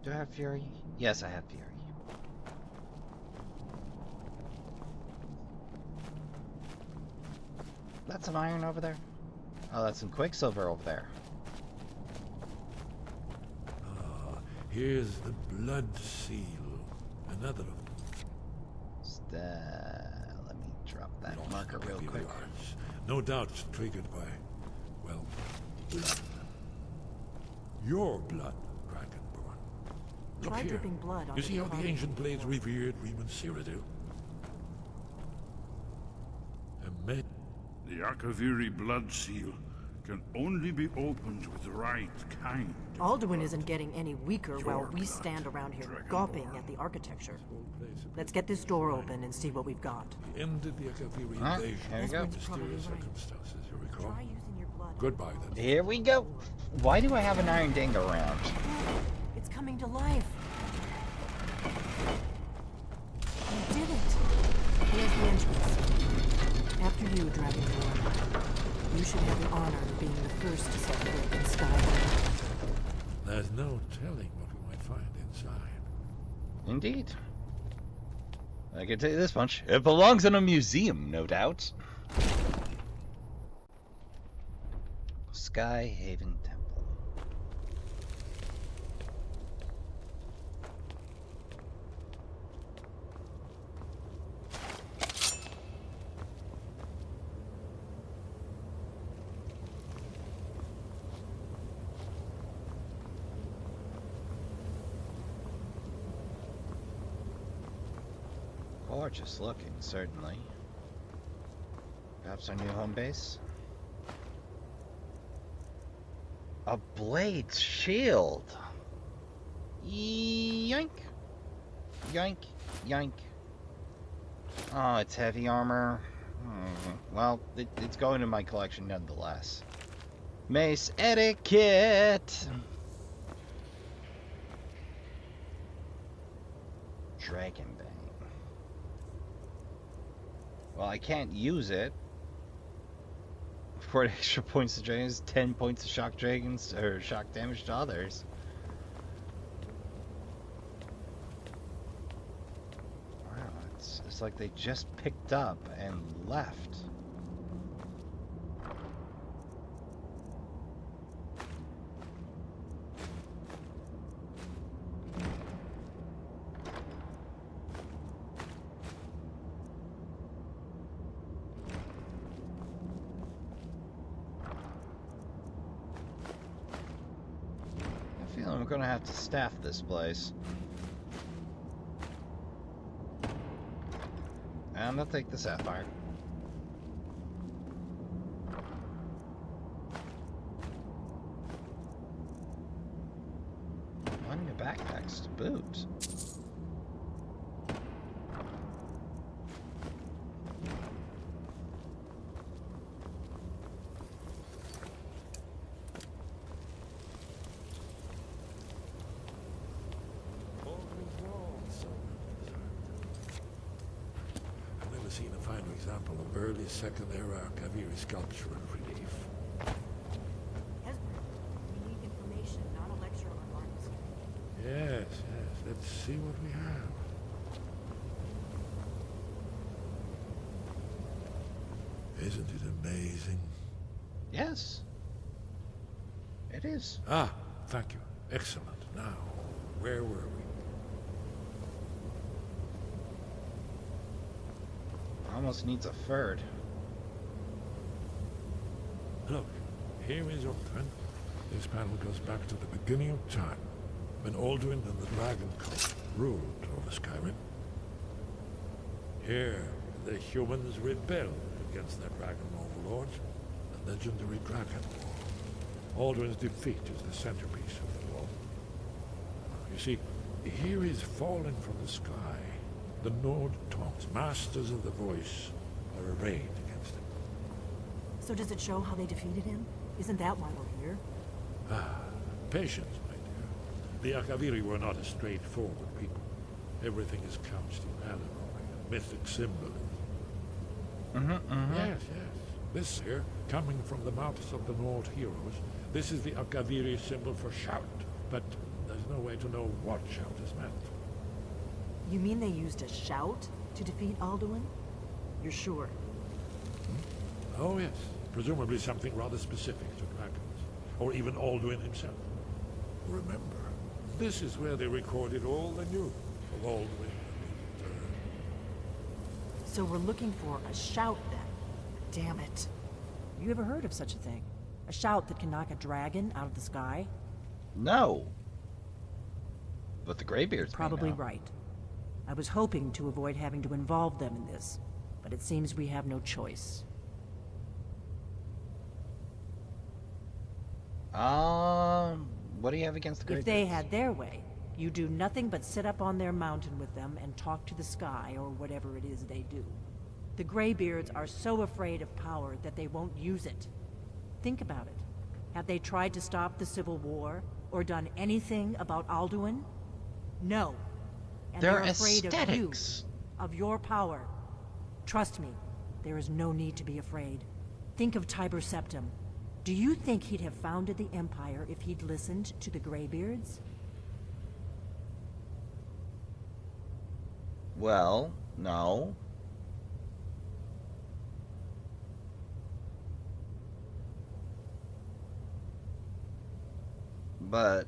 S1: Do I have Fury? Yes, I have Fury. That's some iron over there. Oh, that's some Quicksilver over there.
S8: Here's the blood seal. Another of them.
S1: Let me drop that marker real quick.
S8: No doubt it's triggered by, well, blood. Your blood, Dragonborn. Look
S6: Try
S8: here.
S6: dripping blood on
S8: You see how the
S6: carving
S8: ancient
S6: on the
S8: blades
S6: floor.
S8: revered Riemann Cyrodiil?
S12: The Akaviri blood seal can only be opened with the right kind.
S6: Alduin isn't getting any weaker while we stand around here gawping at the architecture. Let's get this door open and see what we've got.
S8: He ended the Akaviri invasion
S1: here we go.
S8: under mysterious circumstances, you recall?
S6: Try using your blood.
S8: Goodbye, then.
S1: Here we go. Why do I have an iron ding around?
S6: It's coming to life. You did it. Here's the entrance. After you, Dragonborn. You should have the honor of being the first to set foot in Skyrim.
S8: There's no telling what we might find inside.
S1: Indeed. I can tell you this much. It belongs in a museum, no doubt. Skyhaven Temple. Gorgeous looking, certainly. Perhaps our new home base? A blade's shield! Yoink! Yoink! Yoink! Oh, it's heavy armor. Well, it's going in my collection nonetheless. Mace etiquette! Dragon Bane. Well, I can't use it. 4 extra points to dragons, 10 points of shock dragons, or shock damage to others. Wow, it's like they just picked up and left. I'm gonna have to staff this place. And I'll take the sapphire. One of your backpacks to boot.
S8: Seen a final example of early Second Era Kaviri sculptural relief.
S6: Esbern, we need information, not a lecture on art history.
S8: Yes, yes. Let's see what we have. Isn't it amazing?
S1: Yes. It is.
S8: Ah, thank you. Excellent. Now, where were we?
S1: Almost needs a third.
S8: Look, here is Alduin. This panel goes back to the beginning of time, when Alduin and the Dragon Cult ruled over Skyrim. Here, the humans rebelled against their dragon overlords, the legendary Dragon War. Alduin's defeat is the centerpiece of the war. You see, here is fallen from the sky. The Nord Tongs, masters of the voice, are arrayed against him.
S6: So does it show how they defeated him? Isn't that why we're here?
S8: Ah, patience, my dear. The Akaviri were not a straightforward people. Everything is couched in allegory and mythic symbolism. Yes, yes. This here, coming from the mouths of the Nord heroes, this is the Akaviri symbol for shout, but there's no way to know what shout is meant.
S6: You mean they used a shout to defeat Alduin? You're sure?
S8: Oh, yes. Presumably something rather specific to dragons, or even Alduin himself. Remember, this is where they recorded all the news of Alduin and his return.
S6: So we're looking for a shout then. Damn it. You ever heard of such a thing? A shout that can knock a dragon out of the sky?
S1: No. But the Greybeards
S6: Probably
S1: may know.
S6: right. I was hoping to avoid having to involve them in this, but it seems we have no choice.
S1: What do you have against the Greybeards?
S6: If they had their way, you do nothing but sit up on their mountain with them and talk to the sky or whatever it is they do. The Greybeards are so afraid of power that they won't use it. Think about it. Have they tried to stop the Civil War or done anything about Alduin? No. And
S1: They're
S6: they're afraid
S1: aesthetics.
S6: of your power. Trust me, there is no need to be afraid. Think of Tiber Septim. Do you think he'd have founded the Empire if he'd listened to the Greybeards?
S1: Well, no. But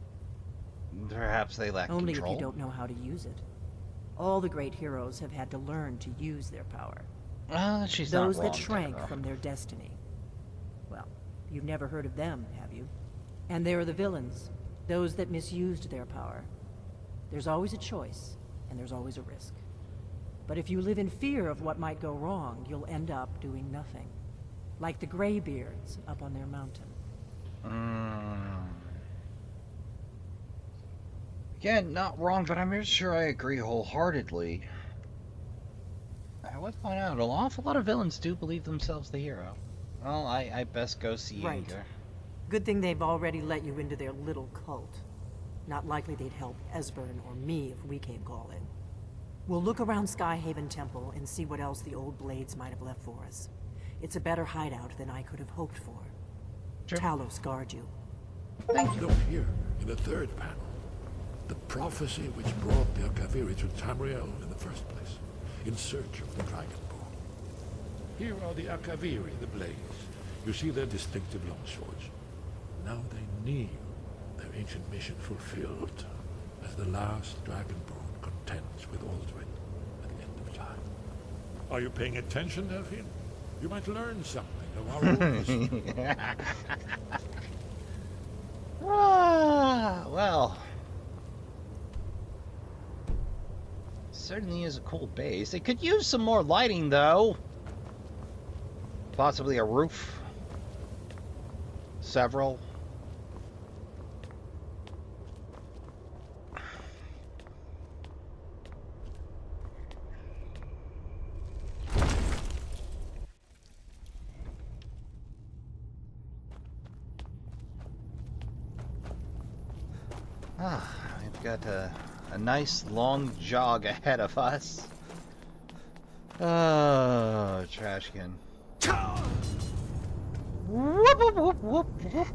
S1: perhaps they lack
S6: Only
S1: control.
S6: if you don't know how to use it. All the great heroes have had to learn to use their power.
S1: She's not
S6: Those
S1: wrong
S6: that shrank
S1: there,
S6: from their destiny. Well, you've never heard of them, have you? And there are the villains, those that misused their power. There's always a choice, and there's always a risk. But if you live in fear of what might go wrong, you'll end up doing nothing. Like the Greybeards up on their mountain.
S1: Again, not wrong, but I'm not sure I agree wholeheartedly. I would point out, an awful lot of villains do believe themselves the hero. Well, I best go see
S6: Right.
S1: Inga.
S6: Good thing they've already let you into their little cult. Not likely they'd help Esbern or me if we came calling. We'll look around Skyhaven Temple and see what else the old Blades might have left for us. It's a better hideout than I could have hoped for.
S1: Sure.
S6: Talos guard you.
S1: Thank you.
S8: Look here, in the third panel. The prophecy which brought the Akaviri to Tamriel in the first place, in search of the Dragonborn. Here are the Akaviri, the Blades. You see their distinctive longswords. Now they kneel, their ancient mission fulfilled, as the last Dragonborn contends with Alduin at the end of time. Are you paying attention, Delphine? You might learn something of our own history.
S1: Well. certainly is a cool base. It could use some more lighting, though. Possibly a roof. Several. We've got a nice long jog ahead of us. Oh, Trashkin. Whoop, whoop, whoop, whoop, whoop.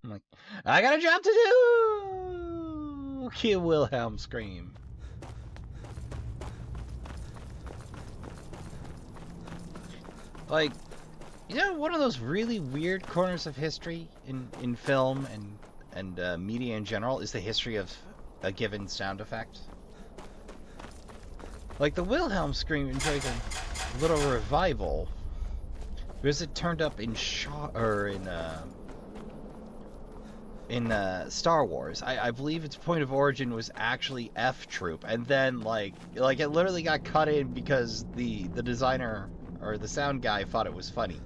S1: I'm like, I got a job to do! Cue Wilhelm scream. Like, you know, one of those really weird corners of history in film and media in general is the history of a given sound effect. Like the Wilhelm scream enjoyed a little revival because it turned up in Star Wars. I believe its point of origin was actually F Troop, and then like it literally got cut in because the designer or the sound guy thought it was funny.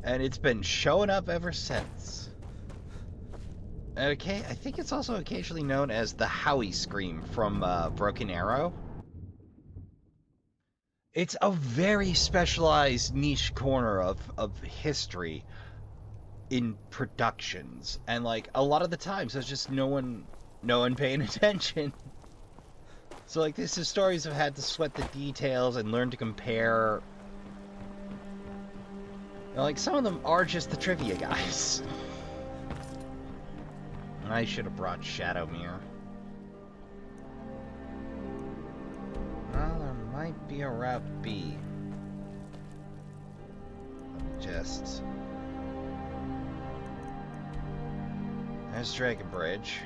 S1: And it's been showing up ever since. Okay, I think it's also occasionally known as the Howie Scream from Broken Arrow. It's a very specialized niche corner of history in productions. And like a lot of the times there's just no one paying attention. So like these historians have had to sweat the details and learn to compare. Like, some of them are just the trivia guys. I should have brought Shadowmere. Well, there might be a Route B. Just... There's Dragon Bridge.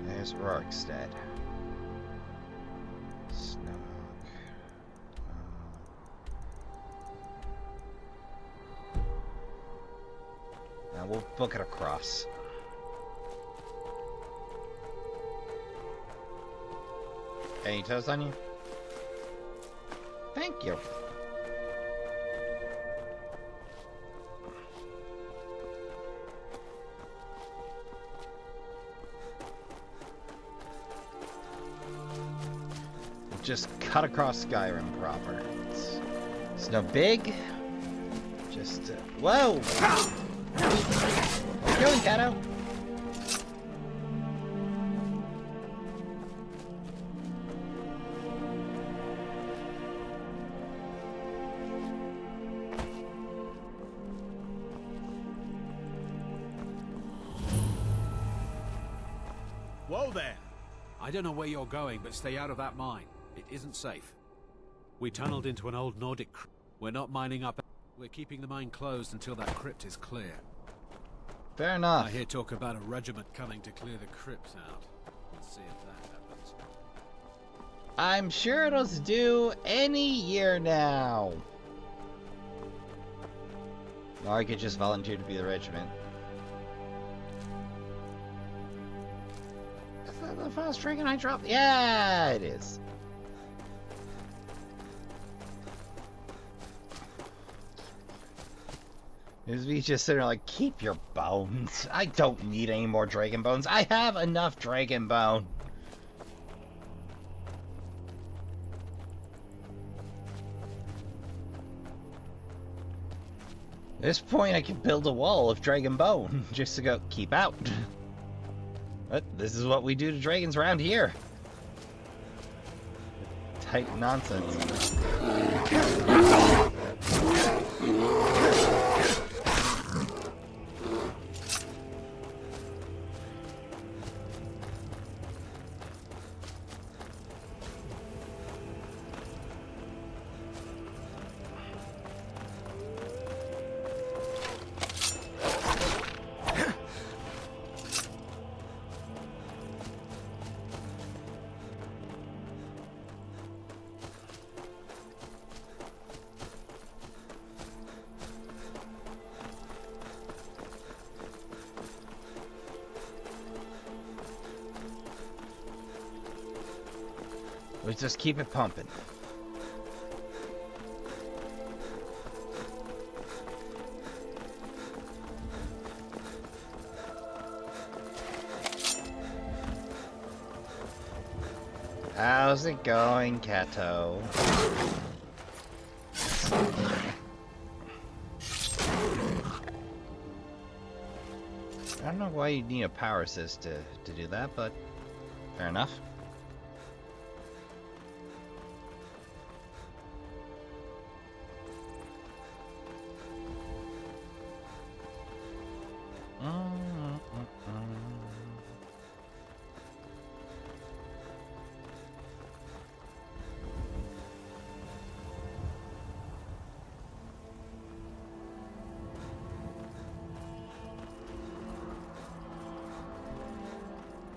S1: There's Rorikstead. Now we'll book it across. Any toast on you? Thank you. Just cut across Skyrim proper. It's no big. Just whoa! What are you doing, Kato?
S10: Whoa there! I don't know where you're going, but stay out of that mine. It isn't safe. We tunneled into an old Nordic crypt. We're not mining up. We're keeping the mine closed until that crypt is clear.
S1: Fair enough.
S10: I hear talk about a regiment coming to clear the crypts out. Let's see if that happens.
S1: I'm sure it'll do any year now. Or I could just volunteer to be the regiment. Is that the first dragon I dropped? Yeah, it is. There's me just sitting there like, keep your bones. I don't need any more dragon bones. I have enough dragon bone. At this point, I can build a wall of dragon bone just to go, keep out. But this is what we do to dragons around here. Type nonsense. We just keep it pumping. How's it going, Kato? I don't know why you need a power assist to do that, but fair enough.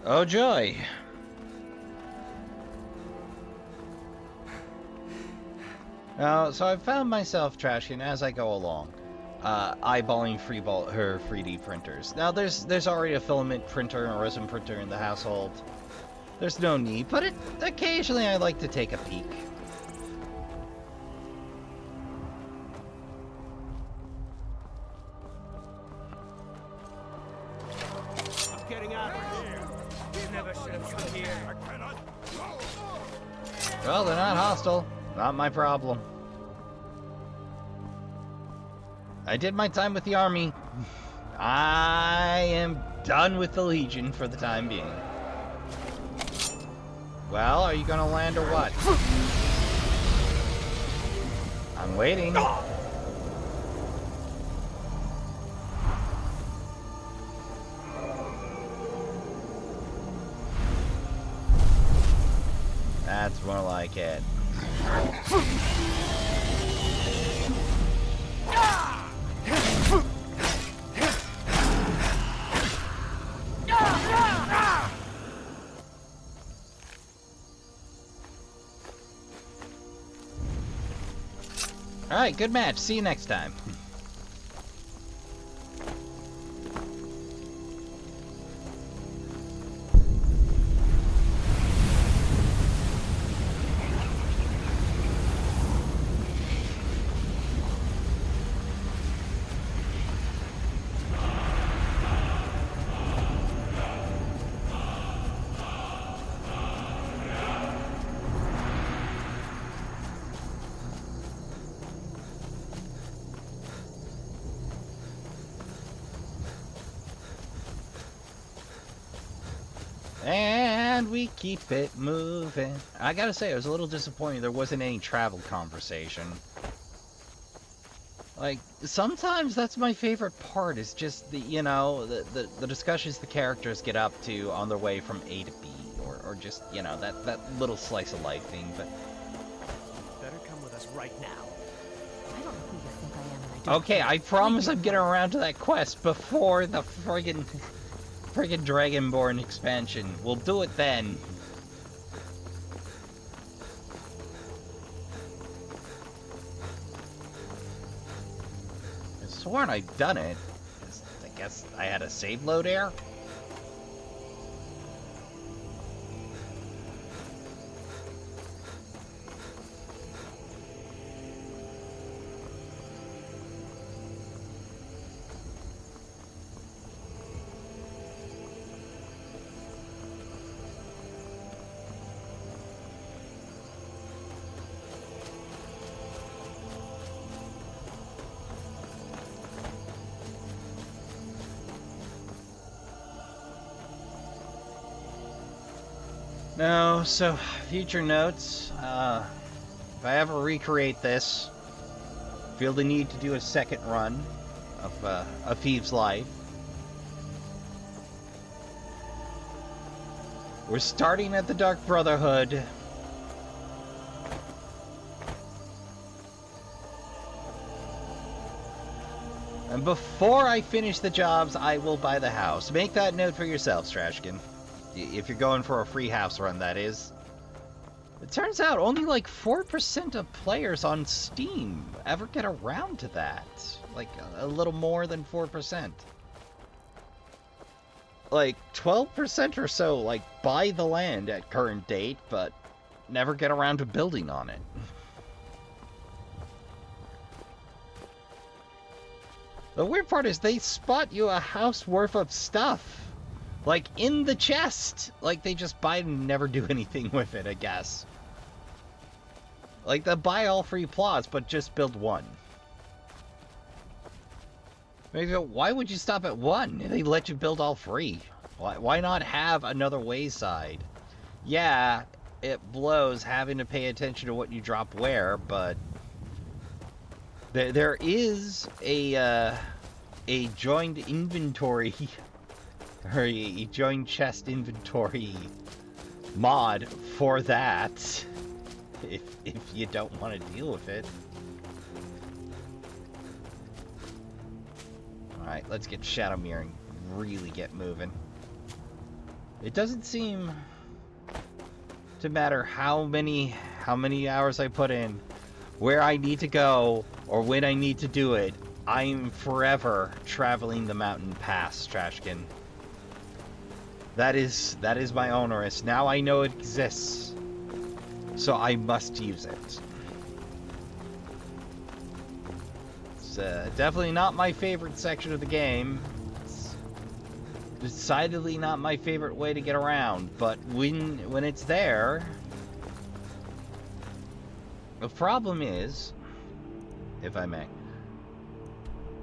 S1: Oh joy! So I've found myself, Trashkin, as I go along, eyeballing her 3D printers. Now there's already a filament printer and a resin printer in the household. There's no need, but occasionally I like to take a peek.
S7: I'm getting out of here. You never should have come here.
S1: Well, they're not hostile. Not my problem. I did my time with the army. I am done with the Legion for the time being. Well, are you gonna land or what? I'm waiting. That's more like it. Alright, good match. See you next time. And we keep it moving. I gotta say, I was a little disappointed there wasn't any travel conversation. Like, sometimes that's my favorite part, is just the, you know, the discussions the characters get up to on their way from A to B, or just, you know, that little slice of life thing, but...
S7: Better come with us right now.
S6: I don't know who you think I am, and I don't
S1: Okay,
S6: care.
S1: I promise I'm getting around to that quest before the friggin' Dragonborn expansion. We'll do it then. I sworn I'd done it. I guess I had a save load error? No, so, future notes, if I ever recreate this, feel the need to do a second run of A Thief's Life. We're starting at the Dark Brotherhood. And before I finish the jobs, I will buy the house. Make that note for yourself, Trashkin. If you're going for a free house run, that is. It turns out only like 4% of players on Steam ever get around to that. Like, a little more than 4%. Like, 12% or so, like, buy the land at current date, but never get around to building on it. The weird part is they spot you a house worth of stuff. Like, in the chest. Like, they just buy it and never do anything with it, I guess. Like, they'll buy all 3 plots, but just build 1. Maybe, why would you stop at 1? They let you build all 3. Why not have another wayside? Yeah, it blows having to pay attention to what you drop where, but... There is a joined inventory, or a joined chest inventory mod for that, if you don't want to deal with it. Alright, let's get Shadowmere and really get moving. It doesn't seem to matter how many hours I put in, where I need to go, or when I need to do it. I'm forever traveling the mountain pass, Trashkin. That is my onerous. Now I know it exists, so I must use it. It's definitely not my favorite section of the game. It's decidedly not my favorite way to get around, but when it's there... The problem is, if I may,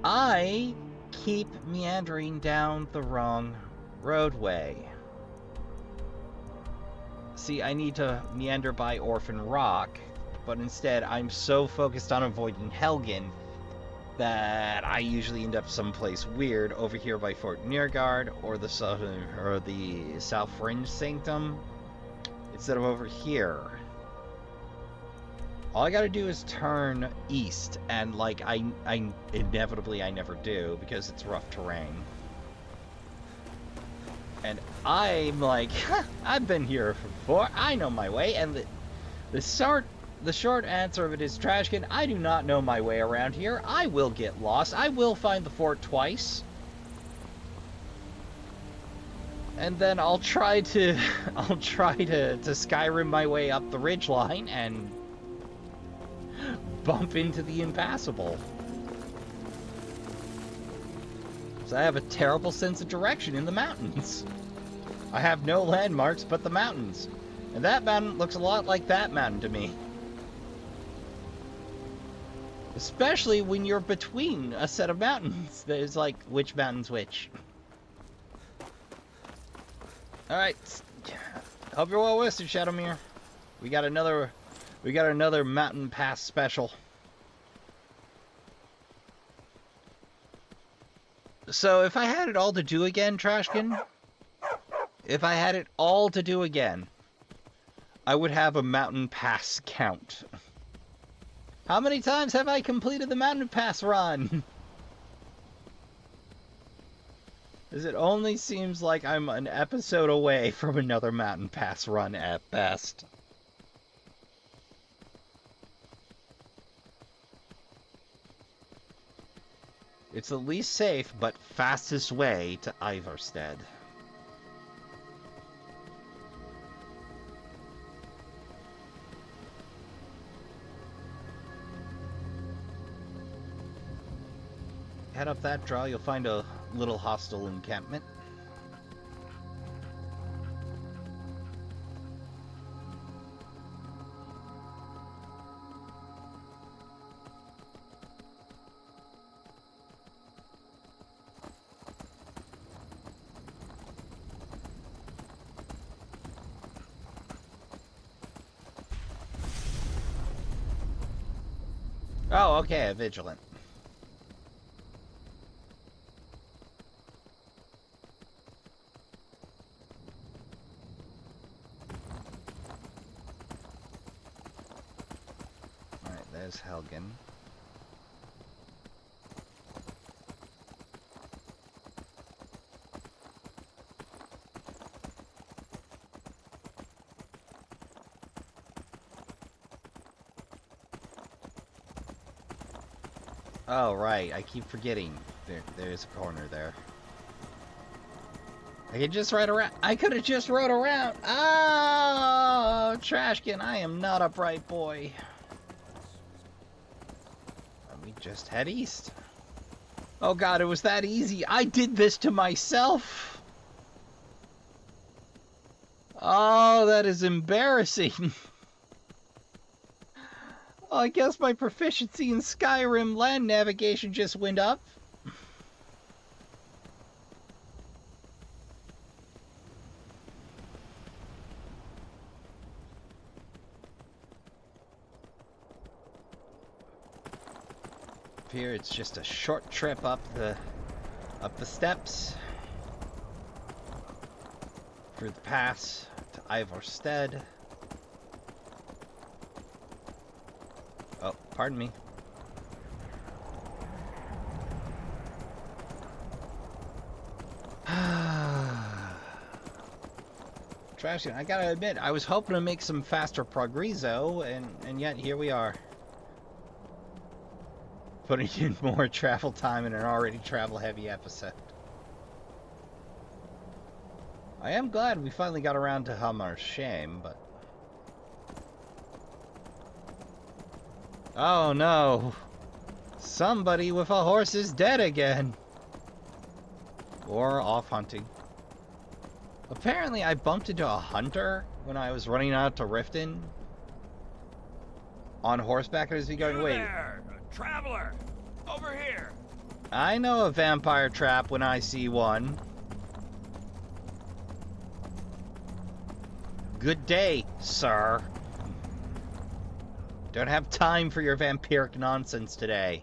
S1: I keep meandering down the wrong roadway. See, I need to meander by Orphan Rock, but instead I'm so focused on avoiding Helgen that I usually end up someplace weird over here by Fort Niergard or the South Fringe Sanctum instead of over here. All I gotta do is turn east, and like I inevitably I never do because it's rough terrain. And I'm like, I've been here before. I know my way. And the short answer of it is, Trashkin, I do not know my way around here. I will get lost. I will find the fort twice. And then I'll try to Skyrim my way up the ridgeline and bump into the impassable. So I have a terrible sense of direction in the mountains. I have no landmarks but the mountains. And that mountain looks a lot like that mountain to me. Especially when you're between a set of mountains. There's like, which mountain's which? Alright. Hope you're well rested, Shadowmere. We got another mountain pass special. So if I had it all to do again, Trashkin, if I had it all to do again, I would have a mountain pass count. How many times have I completed the mountain pass run? As it only seems like I'm an episode away from another mountain pass run at best. It's the least safe, but fastest way to Ivarstead. Head up that draw, you'll find a little hostile encampment. Oh, okay, vigilant. Alright, there's Helgen. Oh, right. I keep forgetting. There's a corner there. I could just ride around. I could have just rode around. Oh, Trashkin, I am not a bright boy. Let me just head east. Oh god, it was that easy. I did this to myself. Oh, that is embarrassing. Oh, I guess my proficiency in Skyrim land navigation just went up. Here it's just a short trip up the steps through the pass to Ivorstead. Oh, pardon me. Trashkin, I gotta admit, I was hoping to make some faster progresso, and yet here we are. Putting in more travel time in an already travel-heavy episode. I am glad we finally got around to Hamar's shame, but... Oh no! Somebody with a horse is dead again! Or off hunting. Apparently I bumped into a hunter when I was running out to Riften. On horseback, and I was going, wait...
S7: Traveler, over here.
S1: I know a vampire trap when I see one. Good day, sir. Don't have time for your vampiric nonsense today.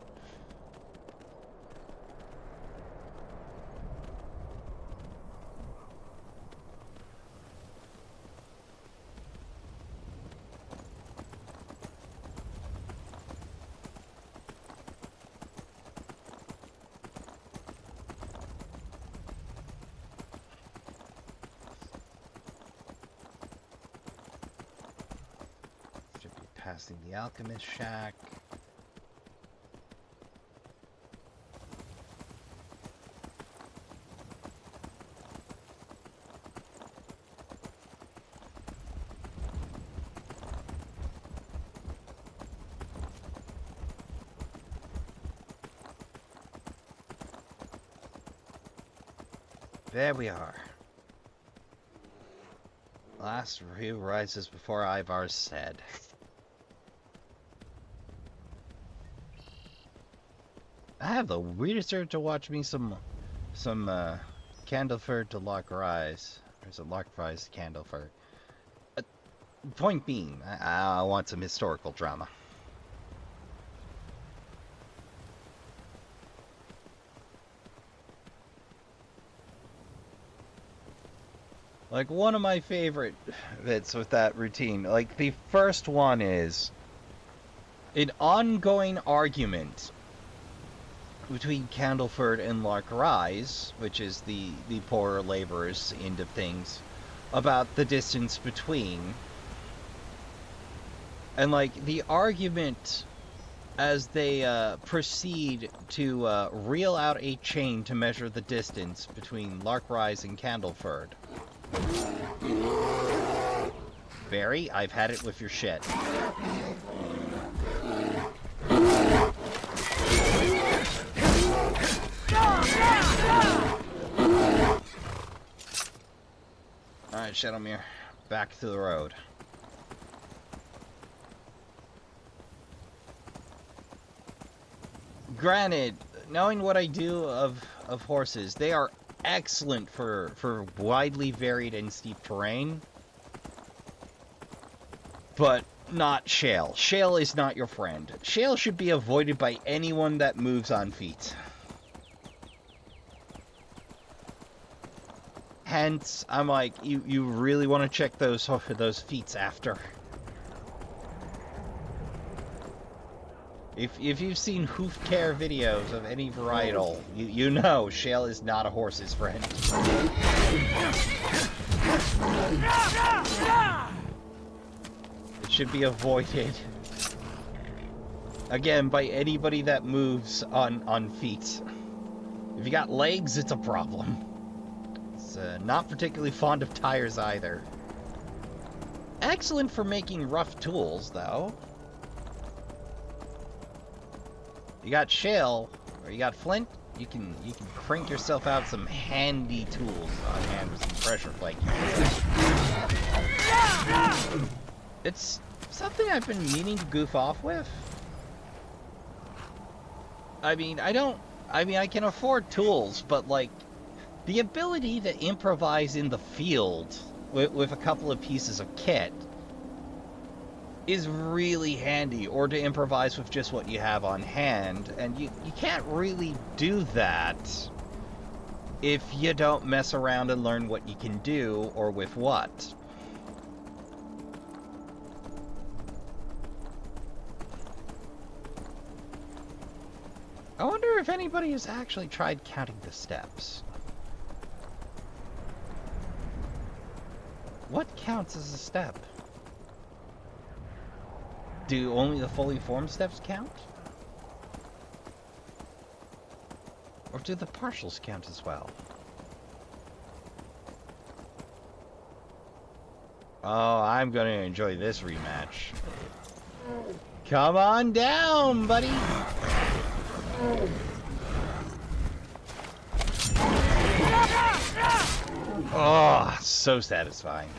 S1: Passing the alchemist shack. There we are. Last view rises before Ivar's said. I have the weirdest urge to watch me some Candleford to Loch Rise. Or is it Loch Rise to Candleford? Point being, I want some historical drama. Like, one of my favorite bits with that routine, like, the first one is an ongoing argument between Candleford and Loch Rise, which is the poorer laborers' end of things, about the distance between. And, like, the argument as they proceed to reel out a chain to measure the distance between Loch Rise and Candleford. Barry, I've had it with your shit. Alright, Shadowmere, back to the road. Granted, knowing what I do of horses, they are excellent for widely varied and steep terrain. But not Shale. Shale is not your friend. Shale should be avoided by anyone that moves on feet. Hence, I'm like, you really want to check those feats after. If you've seen hoof care videos of any varietal, you know Shale is not a horse's friend. It should be avoided. Again, by anybody that moves on feet. If you got legs, it's a problem. It's not particularly fond of tires either. Excellent for making rough tools, though. You got shale, or you got flint, you can crank yourself out some handy tools on hand with some pressure flaking. It's something I've been meaning to goof off with. I mean, I can afford tools, but like, the ability to improvise in the field with a couple of pieces of kit is really handy, or to improvise with just what you have on hand, and you can't really do that if you don't mess around and learn what you can do, or with what. I wonder if anybody has actually tried counting the steps. What counts as a step? Do only the fully formed steps count? Or do the partials count as well? Oh, I'm gonna enjoy this rematch. Come on down, buddy! Oh, so satisfying.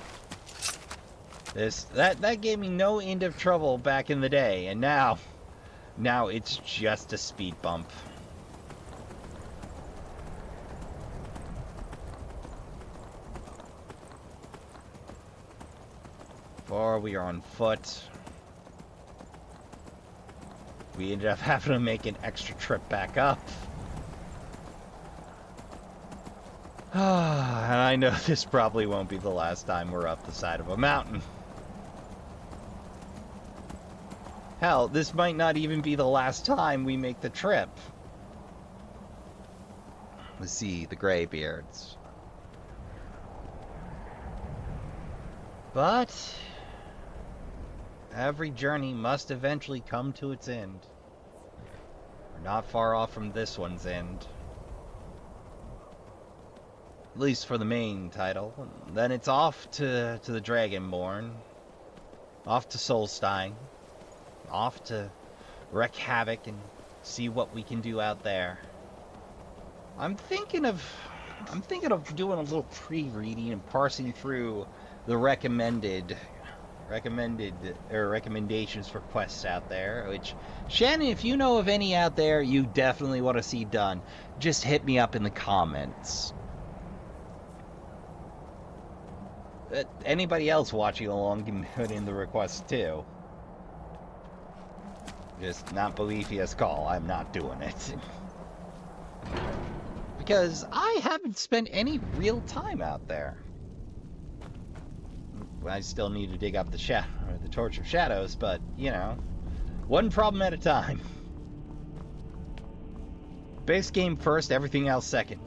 S1: That gave me no end of trouble back in the day, and now it's just a speed bump. Before we are on foot, we ended up having to make an extra trip back up. And I know this probably won't be the last time we're up the side of a mountain. Hell, this might not even be the last time we make the trip. Let's see, the graybeards. But every journey must eventually come to its end. We're not far off from this one's end. At least for the main title. Then it's off to the Dragonborn. Off to Solstein. Off to wreak havoc and see what we can do out there. I'm thinking of doing a little pre-reading and parsing through the recommendations for quests out there, which, Shannon, if you know of any out there you definitely want to see done, just hit me up in the comments. Anybody else watching along can put in the request too. Just not Boethius call, I'm not doing it. Because I haven't spent any real time out there. I still need to dig up the Torch of Shadows, but, you know, one problem at a time. Base game first, everything else second.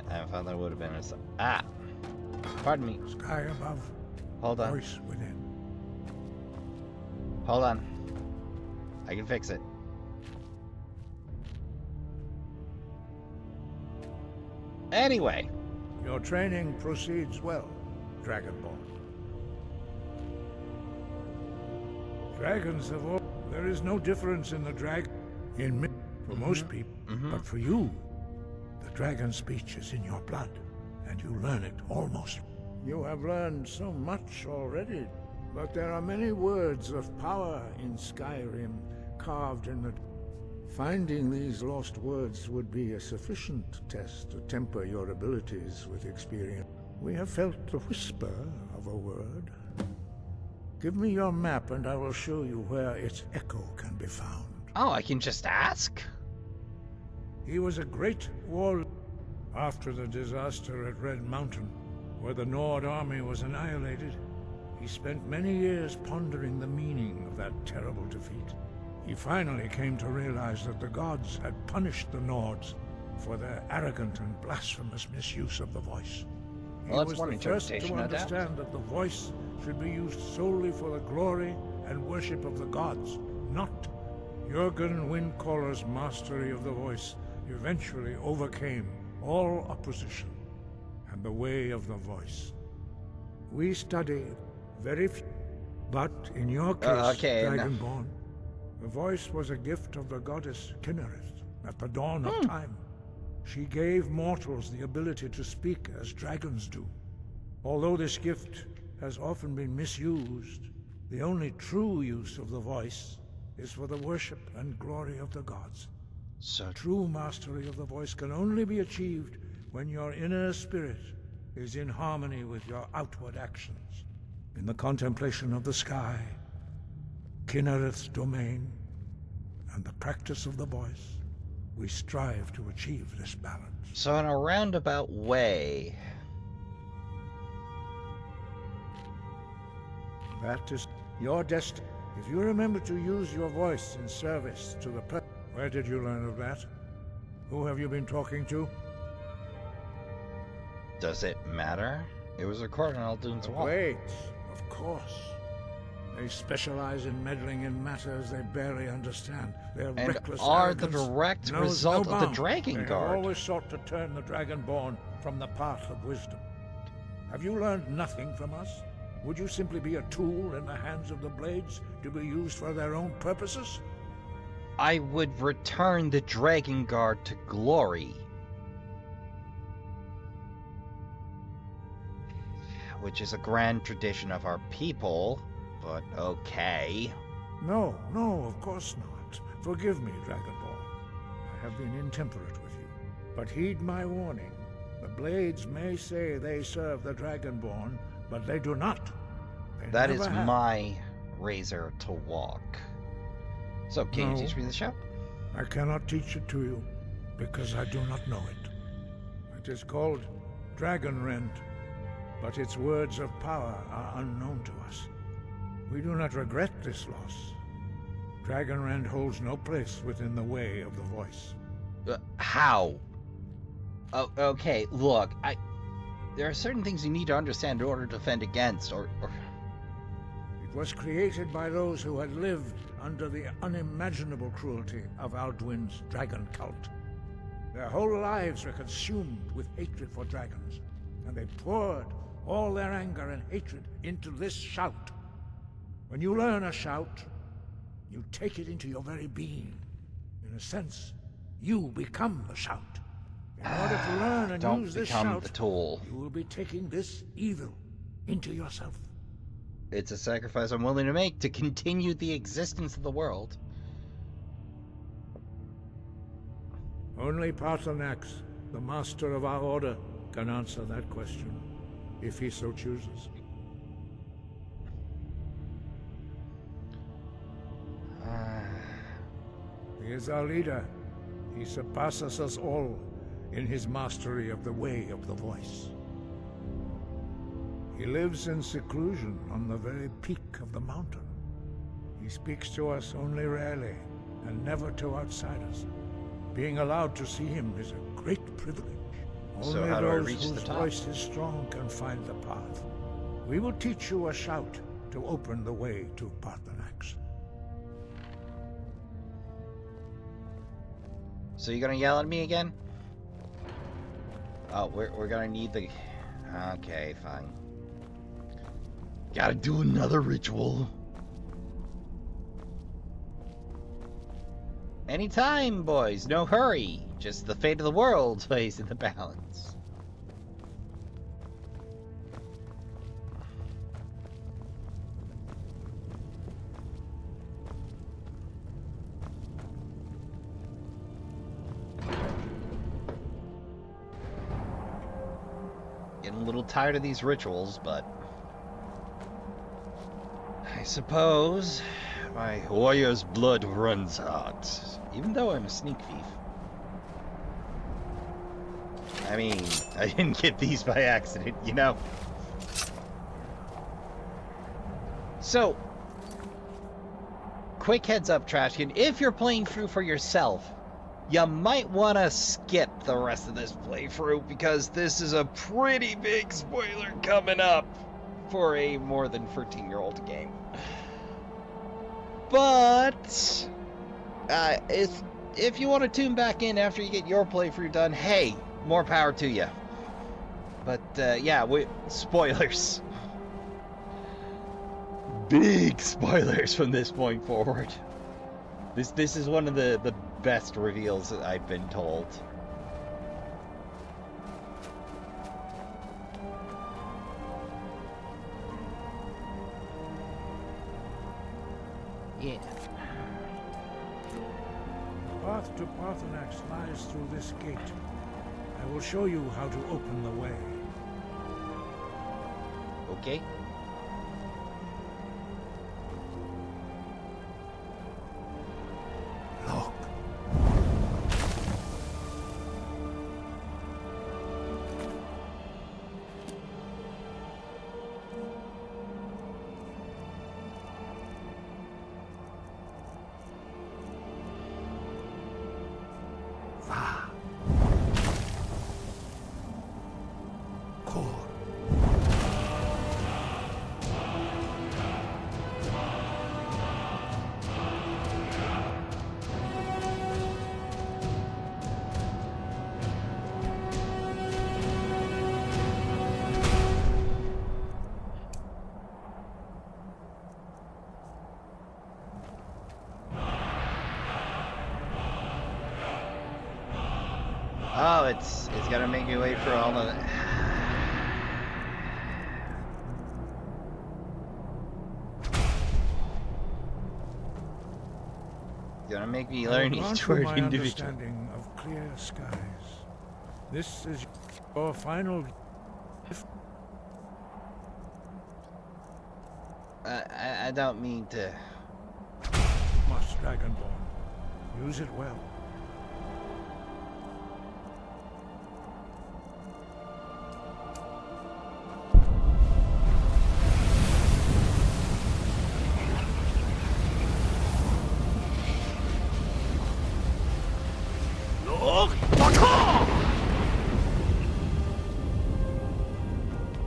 S1: I thought that would have been a... Pardon me.
S13: Sky above.
S1: Hold on.
S13: Voice within.
S1: Hold on. I can fix it. Anyway.
S13: Your training proceeds well, Dragonborn. Dragons have all... There is no difference in the dragon... for most people. But for you, the dragon speech is in your blood, and you learn it almost. You have learned so much already, but there are many words of power in Skyrim carved in the... Finding these lost words would be a sufficient test to temper your abilities with experience. We have felt the whisper of a word. Give me your map and I will show you where its echo can be found.
S1: Oh, I can just ask?
S13: He was a great warlord. After the disaster at Red Mountain, where the Nord army was annihilated, he spent many years pondering the meaning of that terrible defeat. He finally came to realize that the gods had punished the Nords for their arrogant and blasphemous misuse of the voice. He was the first to understand that the voice should be used solely for the glory and worship of the gods, not Jürgen Windcaller's mastery of the voice eventually overcame all opposition and the way of the voice. We study very few, but in your case, Dragonborn, the voice was a gift of the goddess Kinnereth at the dawn of time. She gave mortals the ability to speak as dragons do. Although this gift has often been misused, the only true use of the voice is for the worship and glory of the gods. So true mastery of the voice can only be achieved when your inner spirit is in harmony with your outward actions. In the contemplation of the sky, Kinnereth's domain, and the practice of the voice, we strive to achieve this balance.
S1: So in a roundabout way...
S13: That is your destiny. If you remember to use your voice in service to the Where did you learn of that? Who have you been talking to?
S1: Does it matter? It was recorded on Aldun's wall.
S13: Wait, of course. They specialize in meddling in matters they barely understand. Their reckless
S1: are the
S13: arrogance
S1: direct
S13: knows
S1: result
S13: no
S1: of the
S13: bounds.
S1: Dragon
S13: They have
S1: Guard.
S13: always sought to turn the Dragonborn from the path of wisdom. Have you learned nothing from us? Would you simply be a tool in the hands of the Blades to be used for their own purposes?
S1: I would return the Dragon Guard to glory. Which is a grand tradition of our people, but okay.
S13: No, of course not. Forgive me, Dragonborn. I have been intemperate with you. But heed my warning. The Blades may say they serve the Dragonborn, but they do not. They
S1: That
S13: never
S1: is
S13: have.
S1: my razor to walk. So, can you teach me the show?
S13: I cannot teach it to you, because I do not know it. It is called Dragon Rend, but its words of power are unknown to us. We do not regret this loss. Dragon Rend holds no place within the way of the voice.
S1: How? Oh, okay, look, there are certain things you need to understand in order to defend against, or...
S13: It was created by those who had lived under the unimaginable cruelty of Alduin's dragon cult. Their whole lives were consumed with hatred for dragons, and they poured all their anger and hatred into this shout. When you learn a shout, you take it into your very being. In a sense, you become the shout. In order to learn and use this shout,
S1: the tool.
S13: You will be taking this evil into yourself.
S1: It's a sacrifice I'm willing to make to continue the existence of the world.
S13: Only Paarthurnax, the master of our order, can answer that question, if he so chooses. He is our leader. He surpasses us all in his mastery of the way of the voice. He lives in seclusion on the very peak of the mountain. He speaks to us only rarely, and never to outsiders. Being allowed to see him is a great privilege.
S1: So
S13: Only
S1: how do I
S13: those
S1: reach the
S13: whose
S1: top?
S13: voice is strong can find the path. We will teach you a shout to open the way to Paarthurnax.
S1: So you gonna yell at me again? Oh, we're gonna need the... Okay, fine. Gotta do another ritual. Anytime, boys. No hurry. Just the fate of the world plays in the balance. Getting a little tired of these rituals, but... I suppose my warrior's blood runs hot, even though I'm a sneak thief. I mean, I didn't get these by accident, you know? So, quick heads up, Trashkin, if you're playing through for yourself, you might want to skip the rest of this playthrough, because this is a pretty big spoiler coming up for a more than 13-year-old game. But If you want to tune back in after you get your playthrough done, hey, more power to you. But yeah, spoilers. Big spoilers from this point forward. This is one of the best reveals that I've been told. Yeah.
S13: The path to Parthenax lies through this gate. I will show you how to open the way.
S1: Okay.
S13: Look.
S1: Oh, it's gonna make me wait for all the... It's gonna make me learn each word individually.
S13: Understanding of clear skies. This is your final gift.
S1: I don't mean to...
S13: Must Dragonborn. Use it well.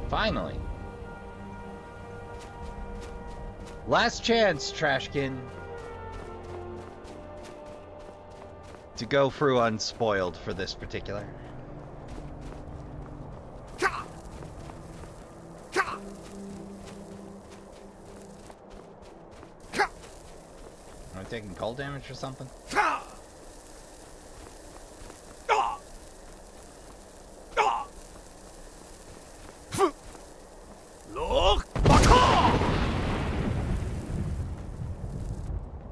S1: Finally. Last chance, Trashkin. To go through unspoiled for this particular. Am I taking cold damage or something?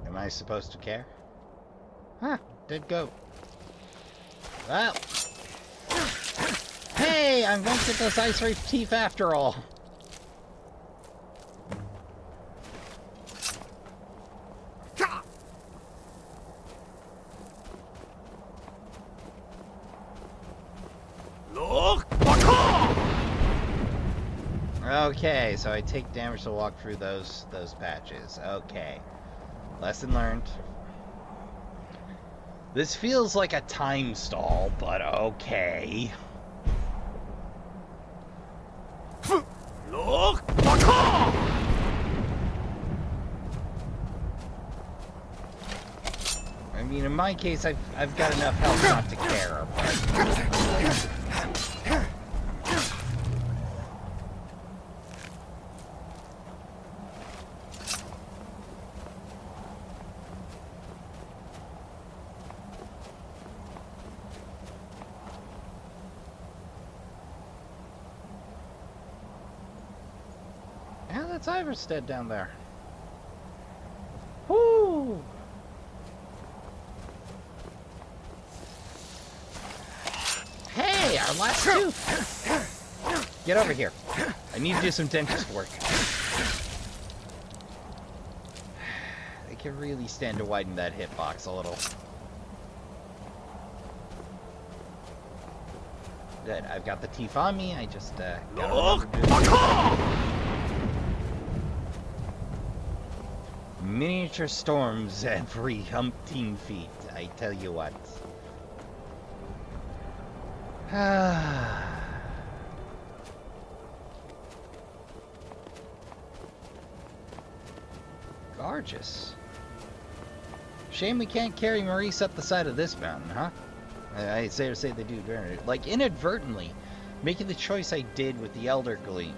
S1: Am I supposed to care? Huh, did go. Well. Hey, I'm going to get those ice reef teeth after all. Okay, so I take damage to walk through those patches. Okay. Lesson learned. This feels like a time stall, but okay. I mean, in my case, I've got enough health not to care, but... Yeah, that's Iverstead down there. Woo! Hey, our last tooth! Get over here. I need to do some dentist work. They can really stand to widen that hitbox a little. Good, I've got the teeth on me, I just, gotta remember to do miniature storms every umpteen feet, I tell you what. Gorgeous. Shame we can't carry Maurice up the side of this mountain, huh? I say they do, like inadvertently, making the choice I did with the elderly.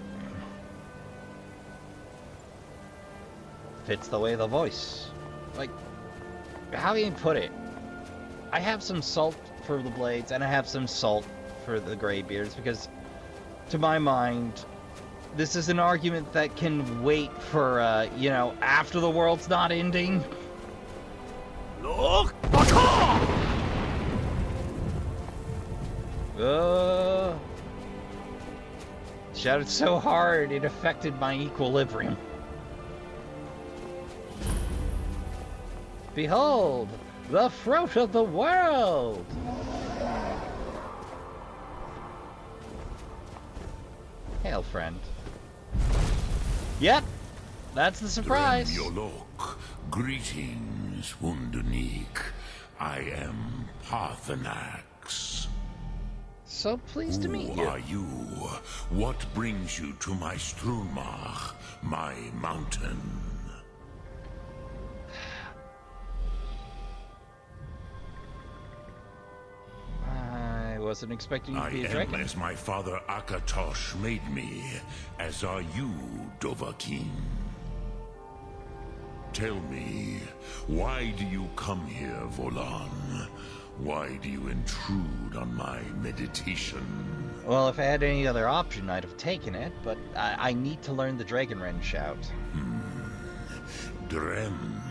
S1: Fits the way of the voice. Like, how do you put it? I have some salt for the blades, and I have some salt for the graybeards, because, to my mind, this is an argument that can wait for, you know, after the world's not ending.
S7: Look!
S1: Shouted so hard it affected my equilibrium. Behold, the fruit of the world! Hail, friend. Yep, that's the surprise.
S5: Dremyolok. Greetings, Wunderneek. I am Parthenax.
S1: So pleased to meet you.
S5: Who are you? What brings you to my Strunmach, my mountain?
S1: I wasn't expecting you to be a dragon.
S5: I am as my father Akatosh made me, as are you, Dovahkiin. Tell me, why do you come here, Volan? Why do you intrude on my meditation?
S1: Well, if I had any other option, I'd have taken it, but I need to learn the Dragon Rend shout.
S5: Drem.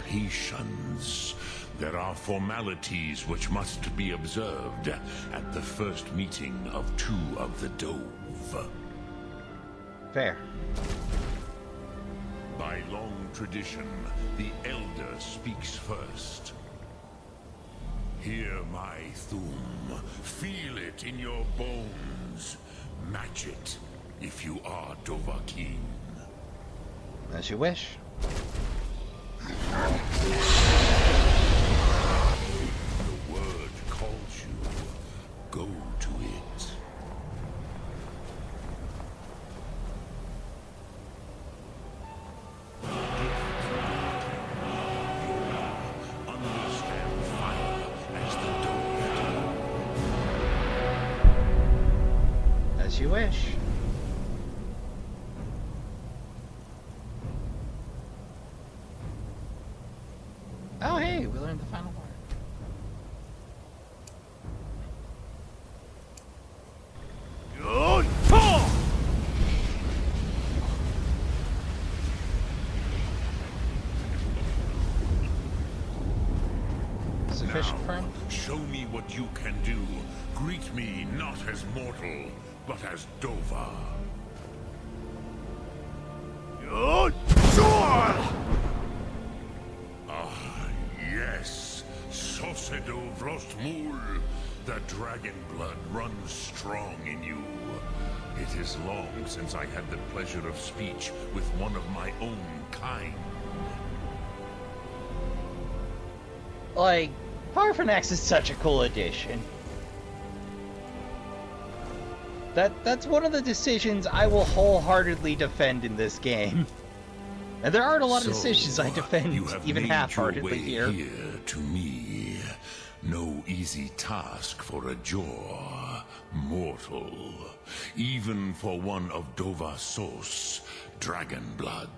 S5: Patience. There are formalities which must be observed at the first meeting of two of the Dove.
S1: Fair.
S5: By long tradition, the Elder speaks first. Hear my Thum. Feel it in your bones. Match it, if you are Dovahkiin.
S1: As you wish.
S5: The word calls you. Go to it. Understand fire as the Dove do.
S1: As you wish. Oh, hey, we learned the final word. Sufficient for him?
S5: Show me what you can do. Greet me not as mortal, but as Dova. Yes, Sosedo Vrostmul. The dragon blood runs strong in you. It is long since I had the pleasure of speech with one of my own kind.
S1: Like, Parthenax is such a cool addition. That's one of the decisions I will wholeheartedly defend in this game. And there aren't a lot of decisions I defend even half-heartedly here.
S5: To me, no easy task for a jaw, mortal, even for one of Dovasos, dragon blood.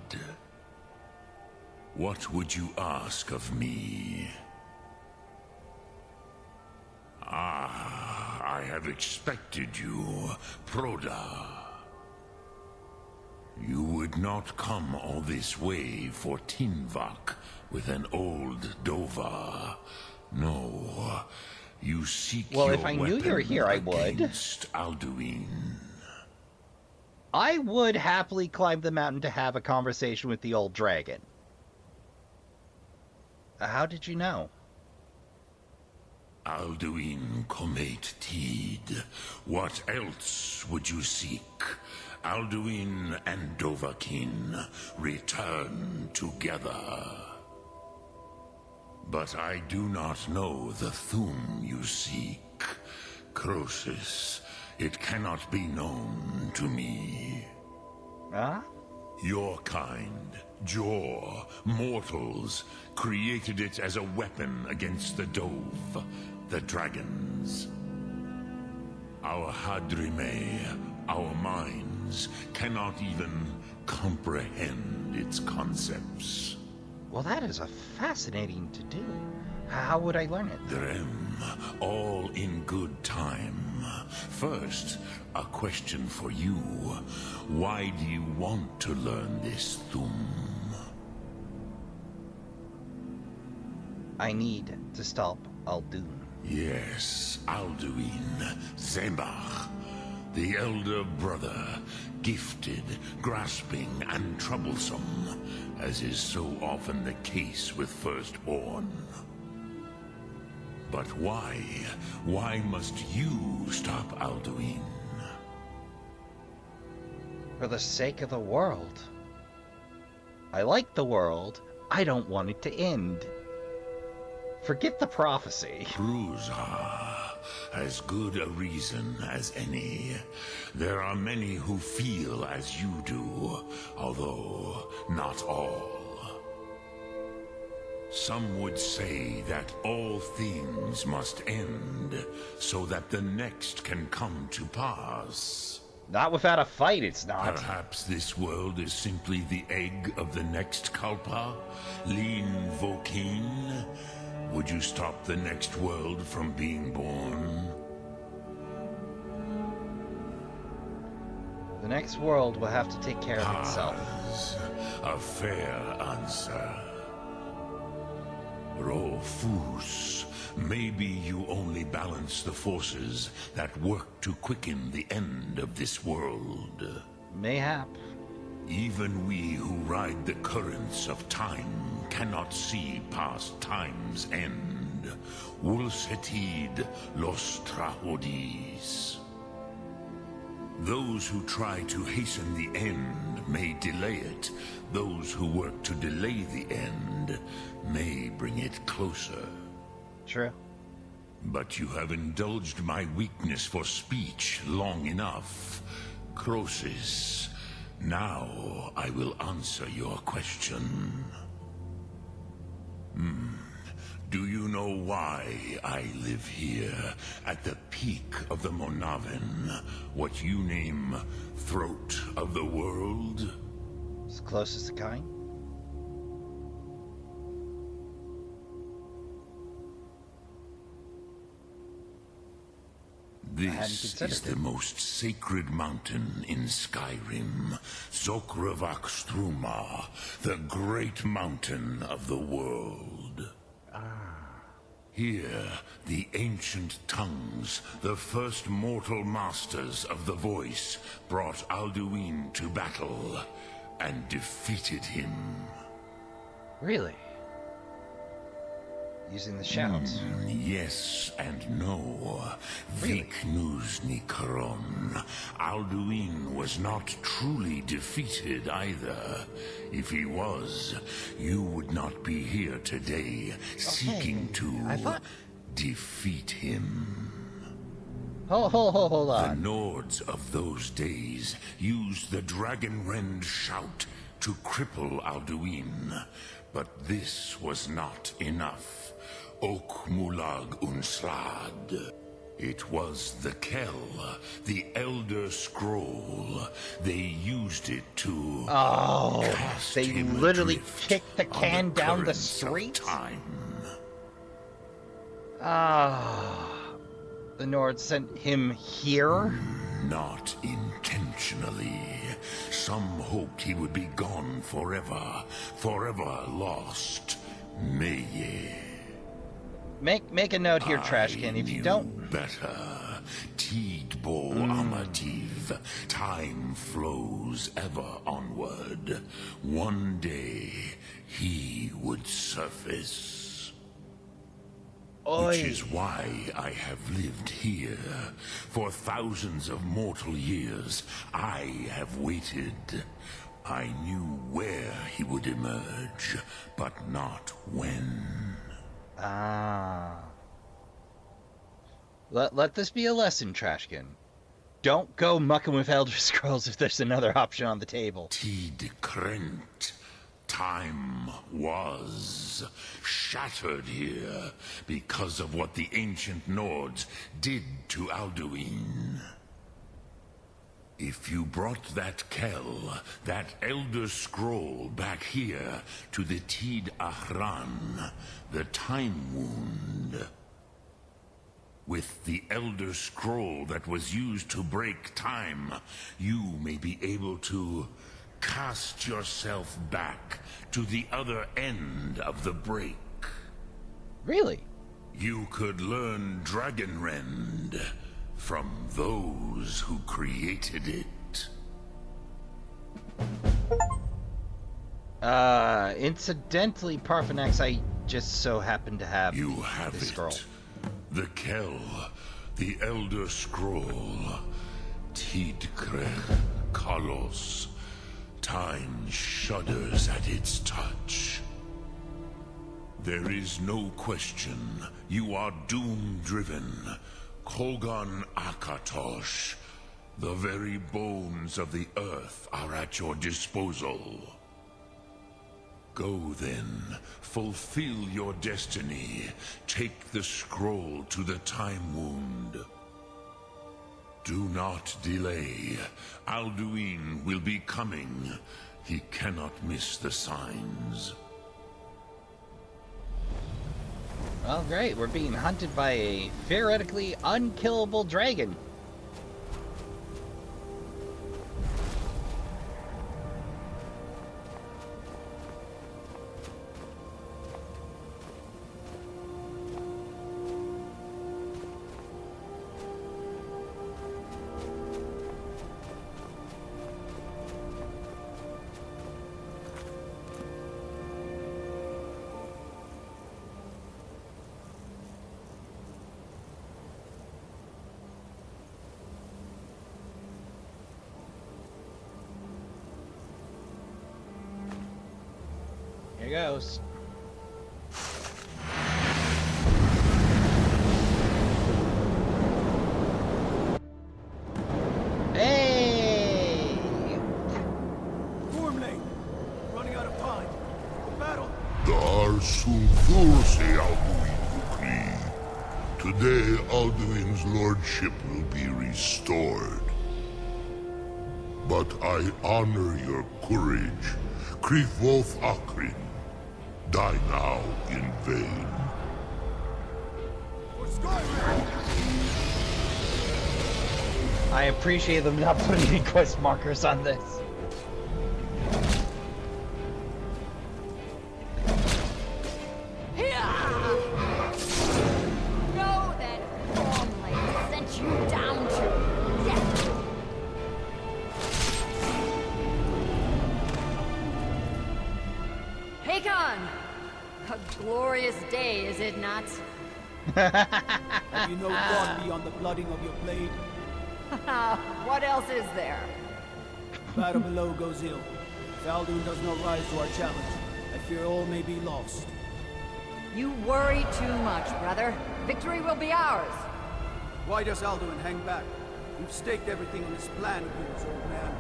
S5: What would you ask of me? I have expected you, Proda. You would not come all this way for Tinvak with an old Dova. No, you seek your
S1: if I knew you were here, I would.
S5: Against Alduin.
S1: I would happily climb the mountain to have a conversation with the old dragon. How did you know?
S5: Alduin Comate Tid. What else would you seek? Alduin and Dovahkiin return together. But I do not know the Thum you seek. Croesus, it cannot be known to me.
S1: Huh?
S8: Your kind, Jor, mortals, created it as a weapon against the Dove, the dragons. Our Hadrime, our minds, cannot even comprehend its concepts.
S1: Well, that is a fascinating to do. How would I learn it?
S8: Drem, all in good time. First, a question for you. Why do you want to learn this, Thum?
S1: I need to stop Aldun.
S8: Yes, Alduin, Zembach, the elder brother, gifted, grasping, and troublesome, as is so often the case with Firstborn. But why? Why must you stop Alduin?
S1: For the sake of the world. I like the world. I don't want it to end. Forget the prophecy.
S8: Bruza, as good a reason as any. There are many who feel as you do, although not all. Some would say that all things must end, so that the next can come to pass.
S1: Not without a fight, it's not.
S8: Perhaps this world is simply the egg of the next Kalpa? Lin Vokin? Would you stop the next world from being born?
S1: The next world will have to take care of itself.
S8: A fair answer. Rofus, maybe you only balance the forces that work to quicken the end of this world.
S1: Mayhap.
S8: Even we who ride the currents of time cannot see past time's end. Wulsetid los trahodis. Those who try to hasten the end may delay it. Those who work to delay the end may bring it closer.
S1: True.
S8: But you have indulged my weakness for speech long enough. Croesus, now I will answer your question. Do you know why I live here, at the peak of the Monavin, what you name throat of the world?
S1: As close as the kind?
S8: This is the most sacred mountain in Skyrim, Zokravak Struma, the great mountain of the world. Here, the ancient tongues, the first mortal masters of the voice, brought Alduin to battle and defeated him.
S1: Really? Using the shouts?
S8: Yes and no.
S1: Really?
S8: Viknusni Karon. Alduin was not truly defeated either. If he was, you would not be here today, seeking to defeat him.
S1: Hold on.
S8: The Nords of those days used the dragon Rend shout to cripple Alduin, but this was not enough. Ok Mulag Unslad. It was the Kell, the Elder Scroll. They used it to cast
S1: they
S8: him
S1: literally
S8: adrift
S1: kicked the can
S8: on
S1: down the
S8: currents
S1: street?
S8: of time.
S1: The Nords sent him here?
S8: Not intentionally. Some hoped he would be gone forever, forever lost. Meye.
S1: Make a note here, Trashkin. If you don't...
S8: better. Tidbo Amativ. Time flows ever onward. One day, he would surface. Which is why I have lived here. For thousands of mortal years, I have waited. I knew where he would emerge, but not when.
S1: Let this be a lesson, Trashkin. Don't go mucking with Elder Scrolls if there's another option on the table.
S8: Tid Krent. Time was shattered here because of what the ancient Nords did to Alduin. If you brought that Kell, that Elder Scroll back here to the Tid Ahran, the Time Wound, with the Elder Scroll that was used to break time, you may be able to cast yourself back to the other end of the break.
S1: Really?
S8: You could learn Dragon Rend from those who created it.
S1: Incidentally, Parthenax, I just so happen to have this scroll.
S8: The Kell, the Elder Scroll, Tidkre Kalos. Time shudders at its touch. There is no question. You are doom-driven. Kogan Akatosh. The very bones of the earth are at your disposal. Go then, fulfill your destiny. Take the scroll to the Time Wound. Do not delay. Alduin will be coming. He cannot miss the signs.
S1: Well, great. We're being hunted by a theoretically unkillable dragon. Here goes. Hey!
S7: Form lane. Running out of time. Battle.
S14: Dar Sulthurse Alduin Vukri. Today Alduin's lordship will be restored. But I honor your courage. Krithvoth Akrin. Die now in vain.
S7: For Skyrim!
S1: I appreciate them not putting any quest markers on this.
S4: Know that Formlane sent you down to death. Hakon! A glorious day, is it not?
S7: Have you no thought beyond the blooding of your blade?
S4: What else is there?
S7: Battle below goes ill. If Alduin does not rise to our challenge, I fear all may be lost.
S4: You worry too much, brother. Victory will be ours.
S7: Why does Alduin hang back? We've staked everything on his plan of yours, old man.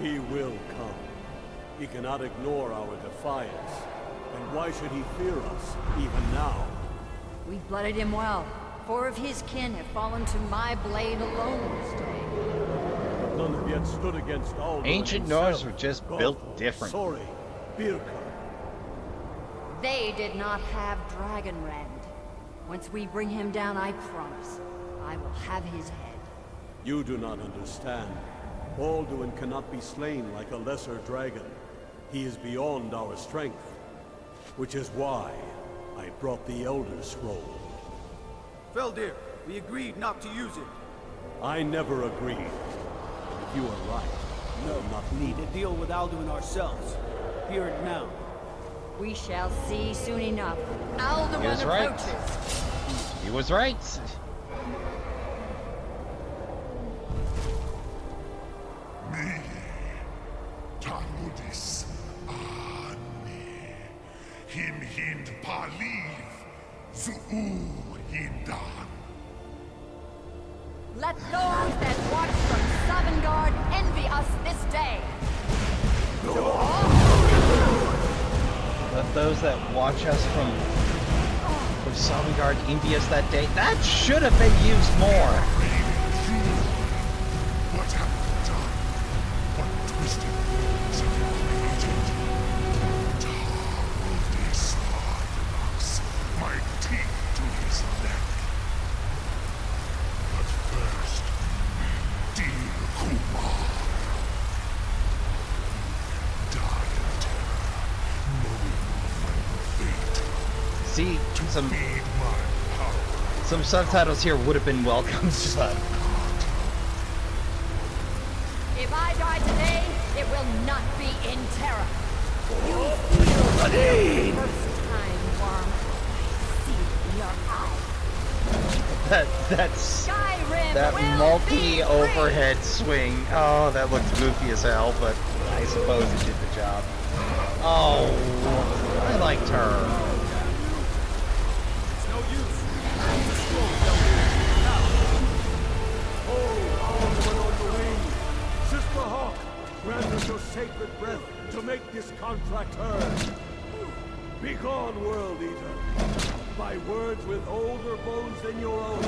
S15: He will come. He cannot ignore our defiance. And why should he fear us, even now?
S4: We blooded him well. 4 of his kin have fallen to my blade alone this day.
S15: But none have yet stood against Alduin
S1: Ancient Nords were just built different.
S15: Sorry, Birka.
S4: They did not have Dragon Rend. Once we bring him down, I promise, I will have his head.
S15: You do not understand. Alduin cannot be slain like a lesser dragon. He is beyond our strength. Which is why I brought the Elder Scroll.
S7: Feldir, we agreed not to use it.
S15: I never agreed. If you are right,
S7: No, not need to deal with Alduin ourselves. Hear it now.
S4: We shall see soon enough.
S1: He
S4: Alduin
S1: was right.
S4: approaches.
S1: He was right.
S14: Me, Talmudis, Ane, Him Hind Paliv, Zuu Hindan.
S16: Let those that watch from Sovngarde envy us this day.
S1: Let those that watch us from Sovngarde envy us that day. That should have been used more.
S14: What have you done? What twisted things have you created? Tar this Harvinox, my teeth to his neck. But first, dear Kumar, die in terror, knowing your final fate.
S1: See, some subtitles here would have been welcome, but
S16: If I die today, it will not be in terror. You feel for the first time, worm. I see it in your eye.
S1: that's
S16: Skyrim
S1: that
S16: will
S1: multi-overhead swing. Oh, that looks goofy as hell, but I suppose it did the job. Oh, I liked her.
S15: Grant us your sacred breath to make this contract heard. Begone, World Eater. By words with older bones than your own,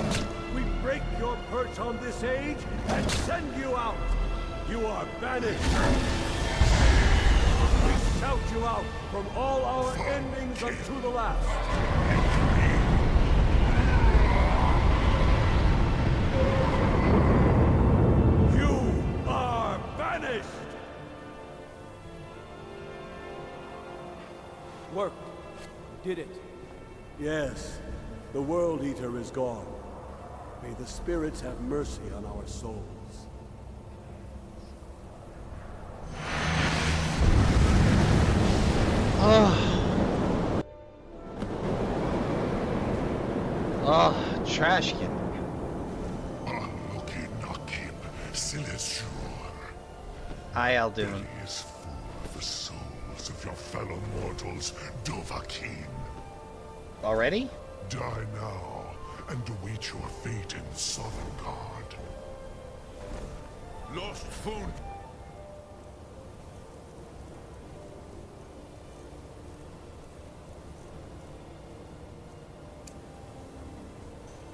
S15: we break your perch on this age and send you out. You are banished. We shout you out from all our endings unto the last.
S7: Worked. You did it.
S15: Yes, the World Eater is gone. May the spirits have mercy on our souls.
S1: Trashkin. Hi, Aldoon.
S14: He is full of the souls of your fellow mortals, Dovahkiin.
S1: Already?
S14: Die now, and await your fate in Sovngarde.
S11: Lost food.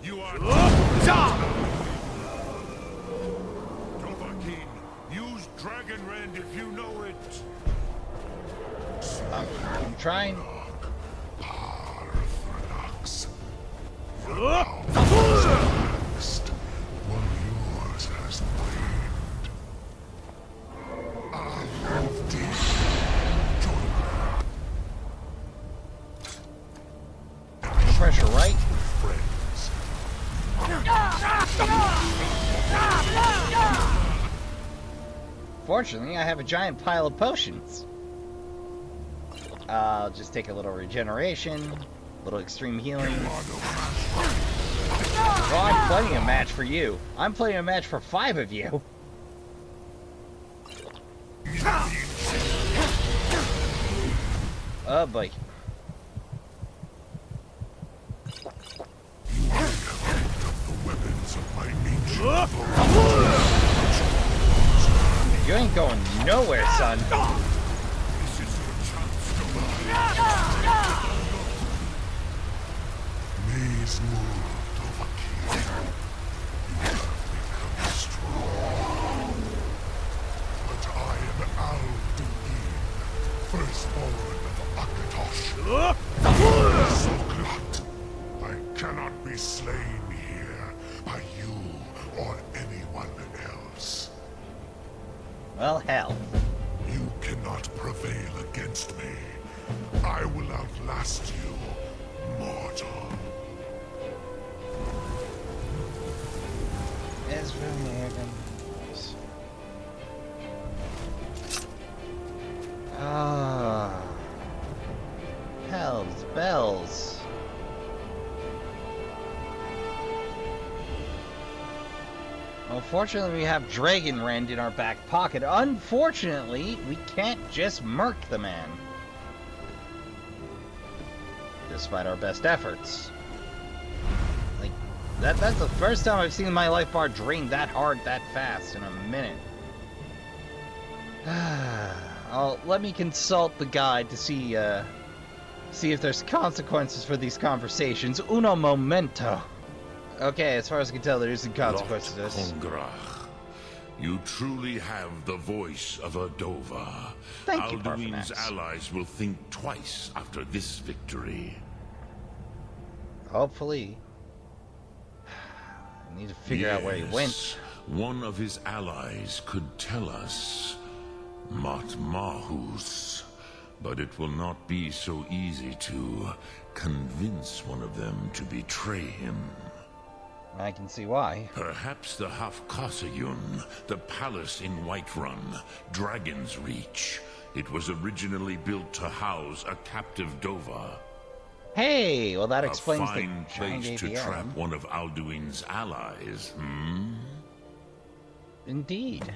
S11: You are Dovahkiin, use Dragon Rend if you know it.
S1: I'm trying.
S14: Riften one yours has waned.
S1: Pressure, right? Fortunately, I have a giant pile of potions. I'll just take a little regeneration, a little extreme healing. Well, I'm playing a match for you. I'm playing a match for 5 of you. Oh boy. You ain't going nowhere, son.
S14: Knees moved, Dovahkiin. You have become strong. But I am Alduin, firstborn of Akatosh. Sokrat. I cannot be slain here by you or anyone else.
S1: Well, hell.
S14: You cannot prevail against me. I will outlast you, mortal.
S1: Ezra Morgan. Ah. Hells bells. Well, fortunately, we have Dragon Rend in our back pocket. Unfortunately, we can't just murk the man. Despite our best efforts. Like, That's the first time I've seen my life bar drain that hard, that fast in a minute. Let me consult the guide to see if there's consequences for these conversations. Uno momento. Okay, as far as I can tell, there isn't consequences to this.
S14: You truly have the voice of a Dova.
S1: Thank you,
S14: Alduin's allies will think twice after this victory.
S1: Hopefully. I need to figure out where he went.
S14: One of his allies could tell us. Matmahus. But it will not be so easy to convince one of them to betray him.
S1: I can see why.
S14: Perhaps the Hafkasayun, the palace in Whiterun, Dragon's Reach. It was originally built to house a captive Dova.
S1: Hey, well that explains
S14: a fine
S1: the
S14: place to trap one of Alduin's allies, hmm?
S1: Indeed.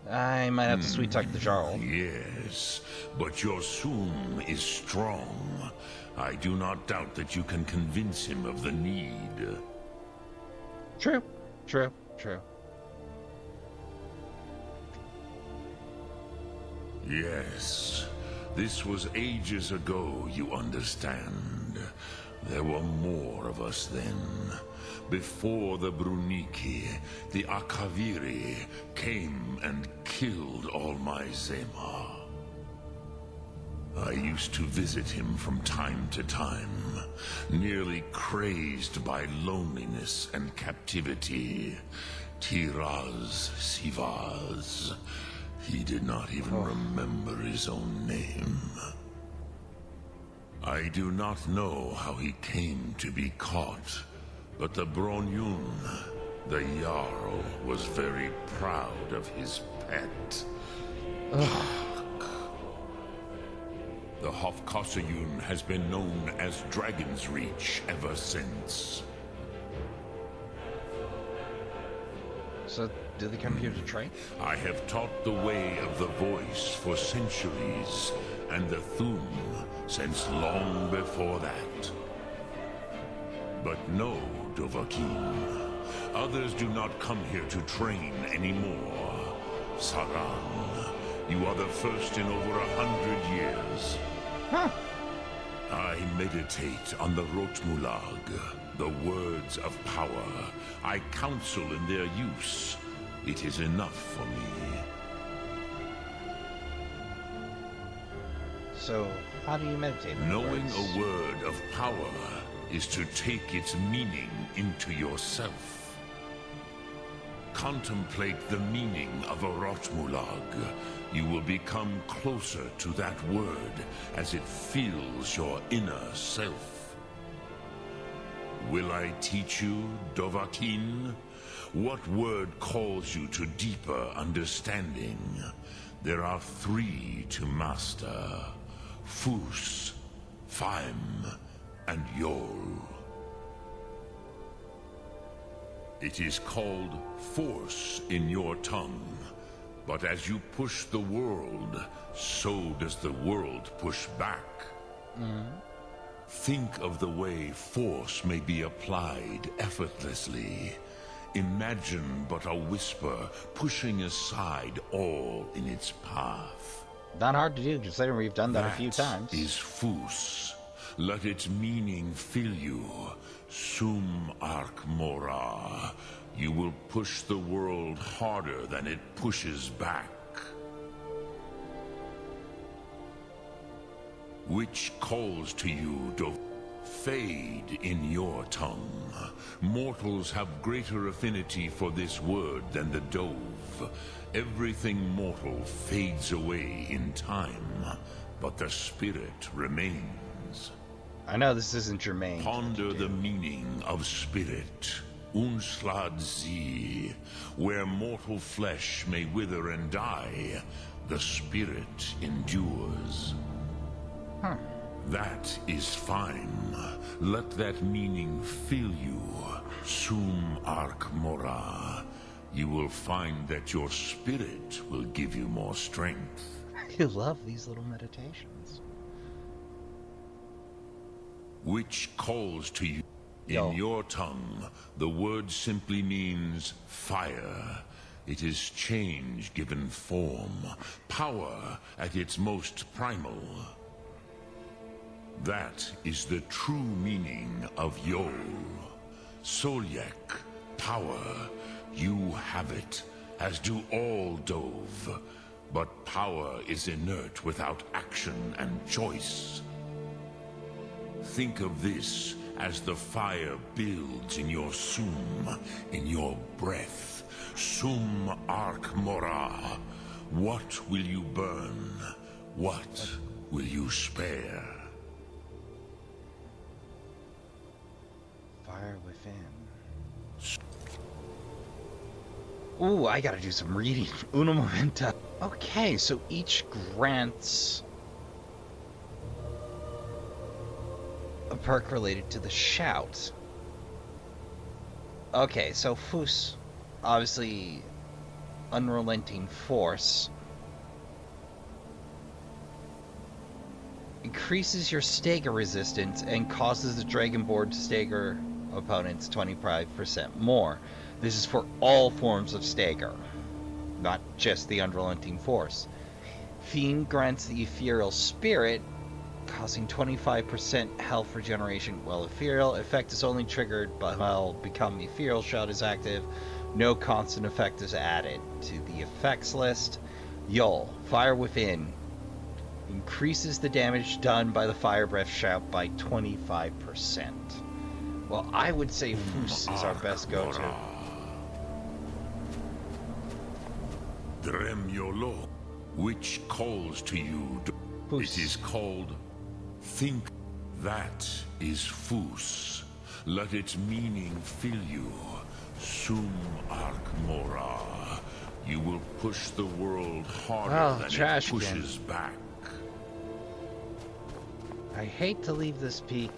S1: I might have to sweet talk the Jarl.
S14: Yes, but your Sum is strong. I do not doubt that you can convince him of the need.
S1: True.
S14: Yes. This was ages ago, you understand. There were more of us then. Before the Bruniki, the Akaviri came and killed all my Zema. I used to visit him from time to time, nearly crazed by loneliness and captivity. Tiraz Sivaz. He did not even remember his own name. I do not know how he came to be caught, but the Bronyun, the Jarl, was very proud of his pet. The Hofkasayun has been known as Dragon's Reach ever since.
S1: So, do they come here to train?
S14: I have taught the way of the voice for centuries, and the Thum since long before that. But no, Dovahkiin. Others do not come here to train anymore. Saran, you are the first in over 100 years.
S1: Huh.
S14: I meditate on the Rotmulag, the words of power. I counsel in their use. It is enough for me.
S1: So, how do you meditate?
S14: Knowing a word of power is to take its meaning into yourself. Contemplate the meaning of a Rotmulag. You will become closer to that word as it fills your inner self. Will I teach you, Dovahkiin? What word calls you to deeper understanding? There are 3 to master. Fus, Faim, and Yol. It is called force in your tongue. But as you push the world, so does the world push back. Think of the way force may be applied effortlessly. Imagine but a whisper pushing aside all in its path.
S1: Not hard to do, considering we've done that a few times.
S14: That is Fus. Let its meaning fill you. Sum Ark Mora. You will push the world harder than it pushes back. Which calls to you, Fade in your tongue. Mortals have greater affinity for this word than the Dove. Everything mortal fades away in time, but the spirit remains.
S1: I know this isn't germane.
S14: Ponder the meaning of spirit. Unslad Zi. Where mortal flesh may wither and die, the spirit endures.
S1: Huh.
S14: That is fine. Let that meaning fill you. Sum Ark Mora. You will find that your spirit will give you more strength.
S1: You love these little meditations.
S14: Which calls to you. In your tongue, the word simply means fire. It is change given form, power at its most primal. That is the true meaning of Yol. Solyek, power. You have it, as do all Dove. But power is inert without action and choice. Think of this as the fire builds in your sum, in your breath. Sum arc mora. What will you burn? What will you spare?
S1: Fire within. Ooh, I gotta do some reading. Una momenta. Okay, so each grants a perk related to the shout. Okay, so Fus, obviously unrelenting force, increases your stagger resistance and causes the Dragonborn to stagger opponents 25% more. This is for all forms of stagger, not just the unrelenting force. Fiend grants the ethereal spirit, causing 25% health regeneration while ethereal. Effect is only triggered while Become Ethereal Shout is active. No constant effect is added to the effects list. Yol, Fire Within, increases the damage done by the Fire Breath Shout by 25%. Well, I would say Fus is our best go-to.
S14: Dremyolo, which calls to you. It is called Think. That is Fus. Let its meaning fill you. Sum arc mora. You will push the world harder than it pushes back.
S1: I hate to leave this peak.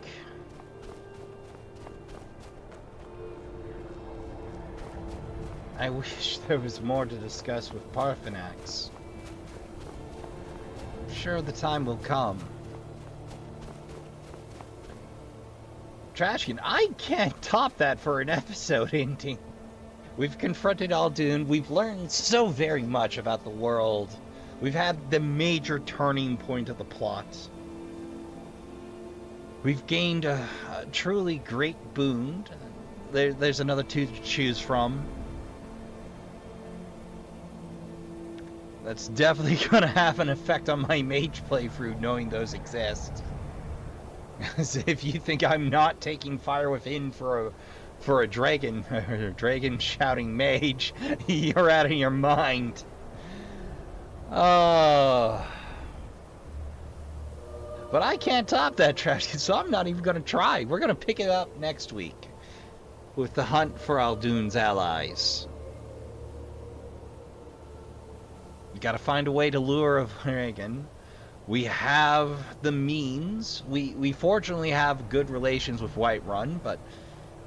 S1: I wish there was more to discuss with Parthenax. I'm sure the time will come. Trashkin, I can't top that for an episode ending. We've confronted Aldun, we've learned so very much about the world. We've had the major turning point of the plot. We've gained a truly great boon. There's another two to choose from. That's definitely going to have an effect on my mage playthrough, knowing those exist. As if you think I'm not taking Fire Within for a dragon, or dragon shouting mage, you're out of your mind. But I can't top that trash, so I'm not even going to try. We're going to pick it up next week with the hunt for Aldun's allies. You got to find a way to lure a dragon. We have the means. We fortunately have good relations with Whiterun, but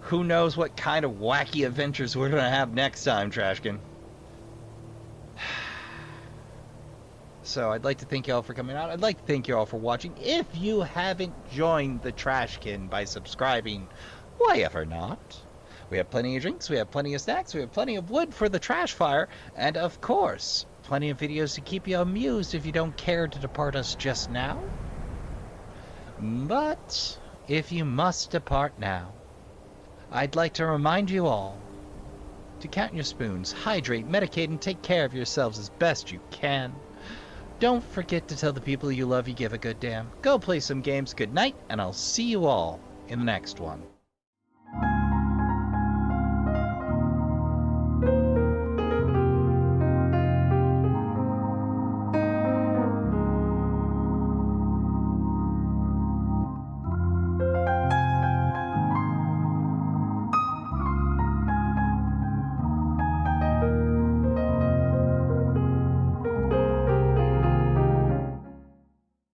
S1: who knows what kind of wacky adventures we're going to have next time, Trashkin. So I'd like to thank you all for coming out. I'd like to thank you all for watching. If you haven't joined the Trashkin by subscribing, why ever not? We have plenty of drinks, we have plenty of snacks, we have plenty of wood for the trash fire, and of course, plenty of videos to keep you amused if you don't care to depart us just now. But if you must depart now, I'd like to remind you all to count your spoons, hydrate, medicate, and take care of yourselves as best you can. Don't forget to tell the people you love you give a good damn. Go play some games. Good night, and I'll see you all in the next one.